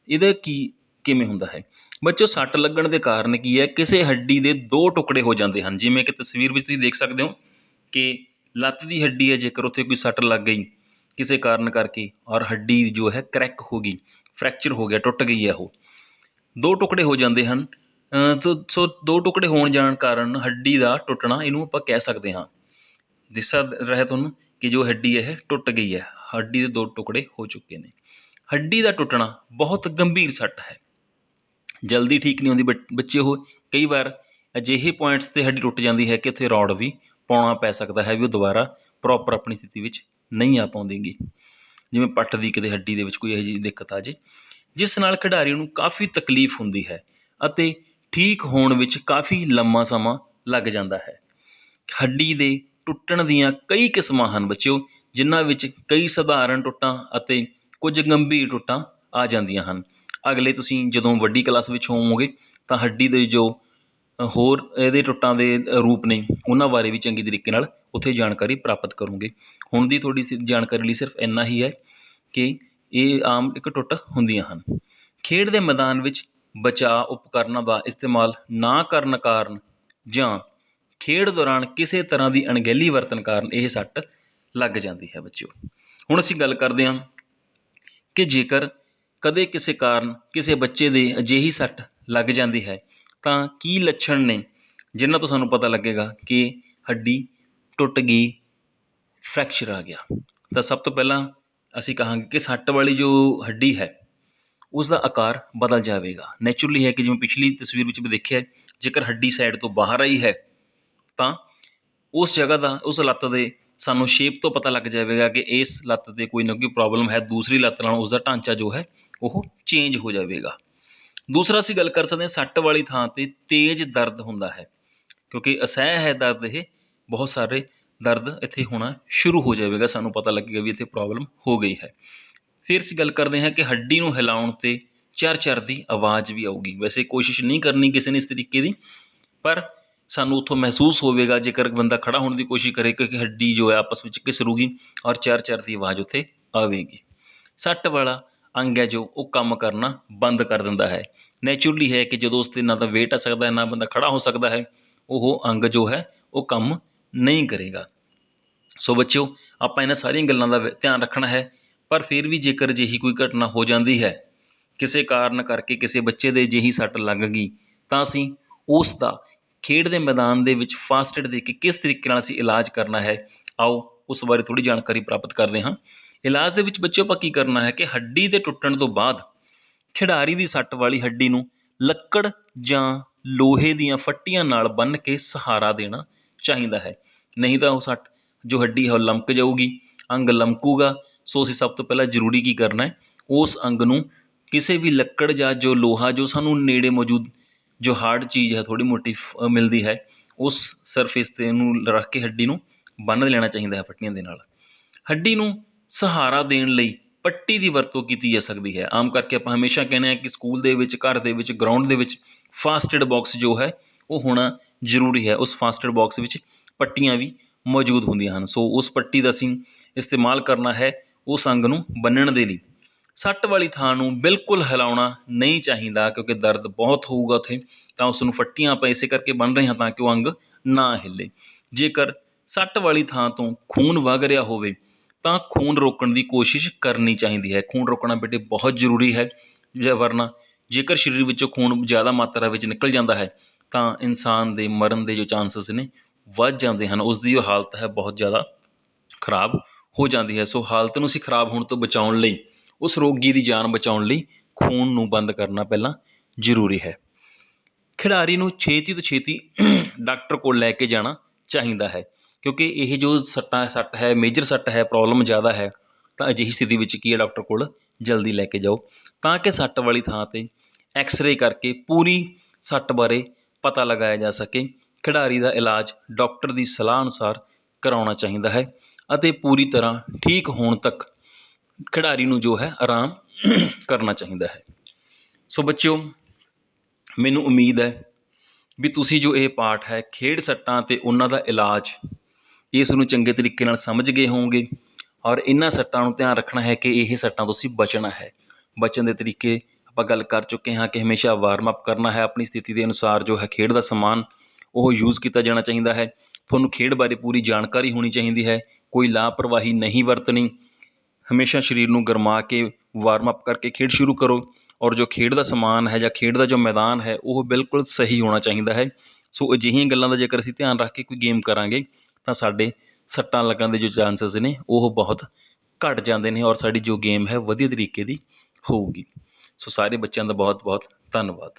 ਇਹਦਾ ਕਿਵੇਂ ਹੁੰਦਾ ਹੈ ਬੱਚੋ? ਸੱਟ ਲੱਗਣ ਦੇ ਕਾਰਨ ਕੀ ਹੈ, ਕਿਸੇ ਹੱਡੀ ਦੇ ਦੋ ਟੁਕੜੇ ਹੋ ਜਾਂਦੇ ਹਨ। ਜਿਵੇਂ ਕਿ ਤਸਵੀਰ ਵਿੱਚ ਤੁਸੀਂ ਦੇਖ ਸਕਦੇ ਹੋ ਕਿ ਲੱਤ ਦੀ ਹੱਡੀ ਹੈ, ਜੇਕਰ ਉੱਥੇ ਕੋਈ ਸੱਟ ਲੱਗ ਗਈ ਕਿਸੇ ਕਾਰਨ ਕਰਕੇ ਔਰ ਹੱਡੀ ਜੋ ਹੈ ਕਰੈਕ ਹੋ ਗਈ, ਫ੍ਰੈਕਚਰ ਹੋ ਗਿਆ, ਟੁੱਟ ਗਈ ਹੈ, ਉਹ ਦੋ ਟੁਕੜੇ ਹੋ ਜਾਂਦੇ ਹਨ। ਸੋ ਦੋ ਟੁਕੜੇ ਹੋਣ ਜਾਣ ਕਾਰਨ ਹੱਡੀ ਦਾ ਟੁੱਟਣਾ, ਇਹਨੂੰ ਆਪਾਂ ਕਹਿ ਸਕਦੇ ਹਾਂ। ਦਿਸ ਰਿਹਾ ਤੁਹਾਨੂੰ ਕਿ ਜੋ ਹੱਡੀ ਇਹ ਟੁੱਟ ਗਈ ਹੈ, ਹੱਡੀ ਦੇ ਦੋ ਟੁਕੜੇ ਹੋ ਚੁੱਕੇ ਨੇ। ਹੱਡੀ ਦਾ ਟੁੱਟਣਾ ਬਹੁਤ ਗੰਭੀਰ ਸੱਟ ਹੈ, ਜਲਦੀ ਠੀਕ ਨਹੀਂ ਹੁੰਦੀ ਬੱਚੇ। ਉਹ ਕਈ ਵਾਰ ਅਜਿਹੇ ਪੁਆਇੰਟਸ 'ਤੇ ਹੱਡੀ ਟੁੱਟ ਜਾਂਦੀ ਹੈ ਕਿ ਉੱਥੇ ਰੋਡ ਵੀ ਪਾਉਣਾ ਪੈ ਸਕਦਾ ਹੈ, ਵੀ ਉਹ ਦੁਬਾਰਾ ਪ੍ਰੋਪਰ ਆਪਣੀ ਸਥਿਤੀ ਵਿੱਚ ਨਹੀਂ ਆ ਪਾਉਂਦੀਗੀ। ਜਿਵੇਂ ਪੱਟ ਦੀ ਕਿਤੇ ਹੱਡੀ ਦੇ ਵਿੱਚ ਕੋਈ ਇਹੋ ਜਿਹੀ ਦਿੱਕਤ ਆ ਜੇ, ਜਿਸ ਨਾਲ ਖਿਡਾਰੀ ਨੂੰ ਕਾਫੀ ਤਕਲੀਫ ਹੁੰਦੀ ਹੈ ਅਤੇ ਠੀਕ ਹੋਣ ਵਿੱਚ ਕਾਫੀ ਲੰਮਾ ਸਮਾਂ ਲੱਗ ਜਾਂਦਾ ਹੈ। ਹੱਡੀ ਦੇ ਟੁੱਟਣ ਦੀਆਂ ਕਈ ਕਿਸਮਾਂ ਹਨ ਬੱਚਿਓ, ਜਿਨ੍ਹਾਂ ਵਿੱਚ ਕਈ ਸਧਾਰਨ ਟੁੱਟਾਂ ਅਤੇ ਕੁਝ ਗੰਭੀਰ ਟੁੱਟਾਂ ਆ ਜਾਂਦੀਆਂ ਹਨ। ਅਗਲੇ ਤੁਸੀਂ ਜਦੋਂ ਵੱਡੀ ਕਲਾਸ ਵਿੱਚ ਹੋਵੋਗੇ ਤਾਂ ਹੱਡੀ ਦੇ ਜੋ ਹੋਰ ਇਹਦੇ ਟੁੱਟਾਂ ਦੇ ਰੂਪ ਨੇ ਉਹਨਾਂ ਬਾਰੇ ਵੀ ਚੰਗੀ ਤਰੀਕੇ ਨਾਲ ਉੱਥੇ ਜਾਣਕਾਰੀ ਪ੍ਰਾਪਤ ਕਰੋਗੇ। ਹੁਣ ਦੀ ਥੋੜ੍ਹੀ ਜਾਣਕਾਰੀ ਲਈ ਸਿਰਫ ਇੰਨਾ ਹੀ ਹੈ ਕਿ ਇਹ ਆਮ ਇੱਕ ਟੁੱਟ ਹੁੰਦੀਆਂ ਹਨ। ਖੇਡ ਦੇ ਮੈਦਾਨ ਵਿੱਚ ਬਚਾਅ ਉਪਕਰਨਾਂ ਦਾ ਇਸਤੇਮਾਲ ਨਾ ਕਰਨ ਕਾਰਨ ਜਾਂ ਖੇਡ ਦੌਰਾਨ ਕਿਸੇ ਤਰ੍ਹਾਂ ਦੀ ਅਣਗਹਿਲੀ ਵਰਤਣ ਕਾਰਨ ਇਹ ਸੱਟ ਲੱਗ ਜਾਂਦੀ ਹੈ ਬੱਚਿਓ। ਹੁਣ ਅਸੀਂ ਗੱਲ ਕਰਦੇ ਹਾਂ ਕਿ ਜੇਕਰ ਕਦੇ ਕਿਸੇ ਕਾਰਨ ਕਿਸੇ ਬੱਚੇ ਦੇ ਅਜਿਹੀ ਸੱਟ ਲੱਗ ਜਾਂਦੀ ਹੈ ਤਾਂ ਕੀ ਲੱਛਣ ਨੇ ਜਿਨ੍ਹਾਂ ਤੋਂ ਸਾਨੂੰ ਪਤਾ ਲੱਗੇਗਾ ਕਿ ਹੱਡੀ ਟੁੱਟ ਗਈ, ਫ੍ਰੈਕਚਰ ਆ ਗਿਆ। ਤਾਂ ਸਭ ਤੋਂ ਪਹਿਲਾਂ ਅਸੀਂ ਕਹਾਂਗੇ ਕਿ ਸੱਟ ਵਾਲੀ ਜੋ ਹੱਡੀ ਹੈ ਉਸ ਦਾ ਆਕਾਰ ਬਦਲ ਜਾਵੇਗਾ। ਨੈਚੁਰਲੀ ਹੈ ਕਿ ਜਿਵੇਂ ਪਿਛਲੀ ਤਸਵੀਰ ਵਿੱਚ ਵੀ ਦੇਖਿਆ, ਜੇਕਰ ਹੱਡੀ ਸਾਈਡ ਤੋਂ ਬਾਹਰ ਆਈ ਹੈ ਤਾਂ ਉਸ ਜਗ੍ਹਾ ਦਾ, ਉਸ ਲੱਤ ਦੇ ਸਾਨੂੰ ਸ਼ੇਪ ਤੋਂ ਪਤਾ ਲੱਗ ਜਾਵੇਗਾ ਕਿ ਇਸ ਲੱਤ 'ਤੇ ਕੋਈ ਨਾ ਕੋਈ ਪ੍ਰੋਬਲਮ ਹੈ। ਦੂਸਰੀ ਲੱਤ ਨਾਲ ਉਸਦਾ ਢਾਂਚਾ ਜੋ ਹੈ ਉਹ ਚੇਂਜ ਹੋ ਜਾਵੇਗਾ। ਦੂਸਰਾ ਅਸੀਂ ਗੱਲ ਕਰ ਸਕਦੇ ਹਾਂ, ਸੱਟ ਵਾਲੀ ਥਾਂ 'ਤੇ ਤੇਜ਼ ਦਰਦ ਹੁੰਦਾ ਹੈ, ਕਿਉਂਕਿ ਅਸਹਿ ਹੈ ਦਰਦ, ਇਹ ਬਹੁਤ ਸਾਰੇ ਦਰਦ ਇੱਥੇ ਹੋਣਾ ਸ਼ੁਰੂ ਹੋ ਜਾਵੇਗਾ, ਸਾਨੂੰ ਪਤਾ ਲੱਗੇਗਾ ਵੀ ਇੱਥੇ ਪ੍ਰੋਬਲਮ ਹੋ ਗਈ ਹੈ। ਫਿਰ ਅਸੀਂ ਗੱਲ ਕਰਦੇ ਹਾਂ ਕਿ ਹੱਡੀ ਨੂੰ ਹਿਲਾਉਣ 'ਤੇ ਚਰ ਦੀ ਆਵਾਜ਼ ਵੀ ਆਊਗੀ। ਵੈਸੇ ਕੋਸ਼ਿਸ਼ ਨਹੀਂ ਕਰਨੀ ਕਿਸੇ ਨੇ ਇਸ ਤਰੀਕੇ ਦੀ, ਪਰ ਸਾਨੂੰ ਉੱਥੋਂ ਮਹਿਸੂਸ ਹੋਵੇਗਾ ਜੇਕਰ ਬੰਦਾ ਖੜ੍ਹਾ ਹੋਣ ਦੀ ਕੋਸ਼ਿਸ਼ ਕਰੇ ਕਿ ਹੱਡੀ ਜੋ ਹੈ ਆਪਸ ਵਿੱਚ ਘਿਸਰੂਗੀ ਔਰ ਚਰ ਦੀ ਆਵਾਜ਼ ਉੱਥੇ ਆਵੇਗੀ। ਸੱਟ ਵਾਲਾ ਅੰਗ ਹੈ ਜੋ ਉਹ ਕੰਮ ਕਰਨਾ ਬੰਦ ਕਰ ਦਿੰਦਾ ਹੈ। ਨੈਚੁਰਲੀ ਹੈ ਕਿ ਜਦੋਂ ਉਸ 'ਤੇ ਨਾ ਤਾਂ ਵੇਟ ਆ ਸਕਦਾ ਹੈ, ਨਾ ਬੰਦਾ ਖੜ੍ਹਾ ਹੋ ਸਕਦਾ ਹੈ, ਉਹ ਅੰਗ ਜੋ ਹੈ ਉਹ ਕੰਮ ਨਹੀਂ ਕਰੇਗਾ। ਸੋ ਬੱਚਿਓ, ਆਪਾਂ ਇਹਨਾਂ ਸਾਰੀਆਂ ਗੱਲਾਂ ਦਾ ਧਿਆਨ ਰੱਖਣਾ ਹੈ। ਪਰ ਫਿਰ ਵੀ ਜੇਕਰ ਅਜਿਹੀ ਕੋਈ ਘਟਨਾ ਹੋ ਜਾਂਦੀ ਹੈ, ਕਿਸੇ ਕਾਰਨ ਕਰਕੇ ਕਿਸੇ ਬੱਚੇ ਦੇ ਅਜਿਹੀ ਸੱਟ ਲੱਗ ਗਈ, ਤਾਂ ਅਸੀਂ ਉਸ ਦਾ ਖੇਡ ਦੇ ਮੈਦਾਨ ਦੇ ਵਿੱਚ ਫਸਟ ਏਡ ਦੇ ਕੇ ਕਿਸ ਤਰੀਕੇ ਨਾਲ ਅਸੀਂ ਇਲਾਜ ਕਰਨਾ ਹੈ, ਆਓ ਉਸ ਬਾਰੇ ਥੋੜ੍ਹੀ ਜਾਣਕਾਰੀ ਪ੍ਰਾਪਤ ਕਰਦੇ ਹਾਂ। ਇਲਾਜ ਦੇ ਵਿੱਚ ਬੱਚਿਓ ਆਪਾਂ ਕੀ ਕਰਨਾ ਹੈ ਕਿ ਹੱਡੀ ਦੇ ਟੁੱਟਣ ਤੋਂ ਬਾਅਦ ਖਿਡਾਰੀ ਦੀ ਸੱਟ ਵਾਲੀ ਹੱਡੀ ਨੂੰ ਲੱਕੜ ਜਾਂ ਲੋਹੇ ਦੀਆਂ ਫੱਟੀਆਂ ਨਾਲ ਬੰਨ੍ਹ ਕੇ ਸਹਾਰਾ ਦੇਣਾ ਚਾਹੀਦਾ ਹੈ। ਨਹੀਂ ਤਾਂ ਉਹ ਸੱਟ ਜੋ ਹੱਡੀ ਹੈ ਉਹ ਲਮਕ ਜਾਊਗੀ, ਅੰਗ ਲਮਕੂਗਾ। ਸੋ ਅਸੀਂ ਸਭ ਤੋਂ ਪਹਿਲਾਂ ਜ਼ਰੂਰੀ ਕੀ ਕਰਨਾ ਹੈ, ਉਸ ਅੰਗ ਨੂੰ ਕਿਸੇ ਵੀ ਲੱਕੜ ਜਾਂ ਜੋ ਲੋਹਾ ਜੋ ਸਾਨੂੰ ਨੇੜੇ ਮੌਜੂਦ ਜੋ ਹਾਰਡ ਚੀਜ਼ ਹੈ ਥੋੜ੍ਹੀ ਮੋਟੀ ਮਿਲਦੀ ਹੈ, ਉਸ ਸਰਫੇਸ 'ਤੇ ਉਹਨੂੰ ਰੱਖ ਕੇ ਹੱਡੀ ਨੂੰ ਬੰਨ੍ਹ ਲੈਣਾ ਚਾਹੀਦਾ ਹੈ ਫੱਟੀਆਂ ਦੇ ਨਾਲ। ਹੱਡੀ ਨੂੰ ਸਹਾਰਾ ਦੇਣ ਲਈ ਪੱਟੀ ਦੀ ਵਰਤੋਂ ਕੀਤੀ ਜਾ ਸਕਦੀ ਹੈ। ਆਮ ਕਰਕੇ ਆਪਾਂ ਹਮੇਸ਼ਾ ਕਹਿੰਦੇ ਹਾਂ ਕਿ ਸਕੂਲ ਦੇ ਵਿੱਚ, ਘਰ ਦੇ ਵਿੱਚ, ਗਰਾਊਂਡ ਦੇ ਵਿੱਚ ਫਸਟ ਏਡ ਬਾਕਸ ਜੋ ਹੈ ਉਹ ਹੋਣਾ ਜ਼ਰੂਰੀ ਹੈ। ਉਸ ਫਸਟ ਏਡ ਬਾਕਸ ਵਿੱਚ ਪੱਟੀਆਂ ਵੀ ਮੌਜੂਦ ਹੁੰਦੀਆਂ ਹਨ। ਸੋ ਉਸ ਪੱਟੀ ਦਾ ਅਸੀਂ ਇਸਤੇਮਾਲ ਕਰਨਾ ਹੈ ਉਸ ਅੰਗ ਨੂੰ ਬੰਨ੍ਹਣ ਦੇ ਲਈ। ਸੱਟ ਵਾਲੀ ਥਾਂ ਨੂੰ ਬਿਲਕੁਲ ਹਿਲਾਉਣਾ ਨਹੀਂ ਚਾਹੀਦਾ, ਕਿਉਂਕਿ ਦਰਦ ਬਹੁਤ ਹੋਊਗਾ ਉੱਥੇ। ਤਾਂ ਉਸ ਨੂੰ ਫੱਟੀਆਂ ਆਪਾਂ ਇਸੇ ਕਰਕੇ ਬੰਨ੍ਹ ਰਹੇ ਹਾਂ ਤਾਂ ਕਿ ਉਹ ਅੰਗ ਨਾ ਹਿੱਲੇ। ਜੇਕਰ ਸੱਟ ਵਾਲੀ ਥਾਂ ਤੋਂ ਖੂਨ ਵਗ ਰਿਹਾ ਹੋਵੇ ਤਾਂ ਖੂਨ ਰੋਕਣ ਦੀ ਕੋਸ਼ਿਸ਼ ਕਰਨੀ ਚਾਹੀਦੀ ਹੈ। ਖੂਨ ਰੋਕਣਾ ਬੇਟੇ ਬਹੁਤ ਜ਼ਰੂਰੀ ਹੈ, ਵਰਨਾ ਜੇਕਰ ਸਰੀਰ ਵਿੱਚੋਂ ਖੂਨ ਜ਼ਿਆਦਾ ਮਾਤਰਾ ਵਿੱਚ ਨਿਕਲ ਜਾਂਦਾ ਹੈ ਤਾਂ ਇਨਸਾਨ ਦੇ ਮਰਨ ਦੇ ਜੋ ਚਾਂਸਸ ਨੇ ਵੱਧ ਜਾਂਦੇ ਹਨ। ਉਸ ਦੀ ਜੋ ਹਾਲਤ ਹੈ ਬਹੁਤ ਜ਼ਿਆਦਾ ਖਰਾਬ ਹੋ ਜਾਂਦੀ ਹੈ। ਸੋ ਹਾਲਤ ਨੂੰ ਅਸੀਂ ਖਰਾਬ ਹੋਣ ਤੋਂ ਬਚਾਉਣ ਲਈ, ਉਸ ਰੋਗੀ ਦੀ ਜਾਨ ਬਚਾਉਣ ਲਈ ਖੂਨ ਨੂੰ ਬੰਦ ਕਰਨਾ ਪਹਿਲਾਂ ਜ਼ਰੂਰੀ ਹੈ। ਖਿਡਾਰੀ ਨੂੰ ਛੇਤੀ ਤੋਂ ਛੇਤੀ ਡਾਕਟਰ ਕੋਲ ਲੈ ਕੇ ਜਾਣਾ ਚਾਹੀਦਾ ਹੈ, ਕਿਉਂਕਿ ਇਹ ਜੋ ਸੱਟ ਹੈ, ਮੇਜਰ ਸੱਟ ਹੈ, ਪ੍ਰੋਬਲਮ ਜ਼ਿਆਦਾ ਹੈ। ਤਾਂ ਅਜਿਹੀ ਸਥਿਤੀ ਵਿੱਚ ਕੀ ਹੈ, ਡਾਕਟਰ ਕੋਲ ਜਲਦੀ ਲੈ ਕੇ ਜਾਓ ਤਾਂ ਕਿ ਸੱਟ ਵਾਲੀ ਥਾਂ 'ਤੇ ਐਕਸਰੇ ਕਰਕੇ ਪੂਰੀ ਸੱਟ ਬਾਰੇ ਪਤਾ ਲਗਾਇਆ ਜਾ ਸਕੇ। ਖਿਡਾਰੀ ਦਾ ਇਲਾਜ ਡਾਕਟਰ ਦੀ ਸਲਾਹ ਅਨੁਸਾਰ ਕਰਾਉਣਾ ਚਾਹੀਦਾ ਹੈ ਅਤੇ ਪੂਰੀ ਤਰ੍ਹਾਂ ਠੀਕ ਹੋਣ ਤੱਕ ਖਿਡਾਰੀ ਨੂੰ ਜੋ ਹੈ ਆਰਾਮ ਕਰਨਾ ਚਾਹੀਦਾ ਹੈ। ਸੋ ਬੱਚਿਓ, ਮੈਨੂੰ ਉਮੀਦ ਹੈ ਵੀ ਤੁਸੀਂ ਜੋ ਇਹ ਪਾਠ ਹੈ ਖੇਡ ਸੱਟਾਂ ਅਤੇ ਉਹਨਾਂ ਦਾ ਇਲਾਜ, ਇਸ ਨੂੰ ਚੰਗੇ ਤਰੀਕੇ ਨਾਲ ਸਮਝ ਗਏ ਹੋਵੋਗੇ। ਔਰ ਇਹਨਾਂ ਸੱਟਾਂ ਨੂੰ ਧਿਆਨ ਰੱਖਣਾ ਹੈ ਕਿ ਇਹ ਸੱਟਾਂ ਤੋਂ ਅਸੀਂ ਬਚਣਾ ਹੈ। ਬਚਣ ਦੇ ਤਰੀਕੇ ਆਪਾਂ ਗੱਲ ਕਰ ਚੁੱਕੇ ਹਾਂ ਕਿ ਹਮੇਸ਼ਾ ਵਾਰਮ ਅਪ ਕਰਨਾ ਹੈ, ਆਪਣੀ ਸਥਿਤੀ ਦੇ ਅਨੁਸਾਰ ਜੋ ਹੈ ਖੇਡ ਦਾ ਸਮਾਨ ਉਹ ਯੂਜ਼ ਕੀਤਾ ਜਾਣਾ ਚਾਹੀਦਾ ਹੈ। ਤੁਹਾਨੂੰ ਖੇਡ ਬਾਰੇ ਪੂਰੀ ਜਾਣਕਾਰੀ ਹੋਣੀ ਚਾਹੀਦੀ ਹੈ, ਕੋਈ ਲਾਪਰਵਾਹੀ ਨਹੀਂ ਵਰਤਣੀ। ਹਮੇਸ਼ਾ ਸਰੀਰ ਨੂੰ ਗਰਮਾ ਕੇ ਵਾਰਮ ਅਪ ਕਰਕੇ ਖੇਡ ਸ਼ੁਰੂ ਕਰੋ। ਔਰ ਜੋ ਖੇਡ ਦਾ ਸਮਾਨ ਹੈ ਜਾਂ ਖੇਡ ਦਾ ਜੋ ਮੈਦਾਨ ਹੈ ਉਹ ਬਿਲਕੁਲ ਸਹੀ ਹੋਣਾ ਚਾਹੀਦਾ ਹੈ। ਸੋ ਅਜਿਹੀਆਂ ਗੱਲਾਂ ਦਾ ਜੇਕਰ ਅਸੀਂ ਧਿਆਨ ਰੱਖ ਕੇ ਕੋਈ ਗੇਮ ਕਰਾਂਗੇ ਤਾਂ ਸਾਡੇ ਸੱਟਾਂ ਲੱਗਣ ਦੇ ਜੋ ਚਾਂਸਸ ਨੇ ਉਹ ਬਹੁਤ ਘੱਟ ਜਾਂਦੇ ਨੇ ਔਰ ਸਾਡੀ ਜੋ ਗੇਮ ਹੈ ਵਧੀਆ ਤਰੀਕੇ ਦੀ ਹੋਊਗੀ। ਸੋ ਸਾਰੇ ਬੱਚਿਆਂ ਦਾ ਬਹੁਤ ਬਹੁਤ ਧੰਨਵਾਦ।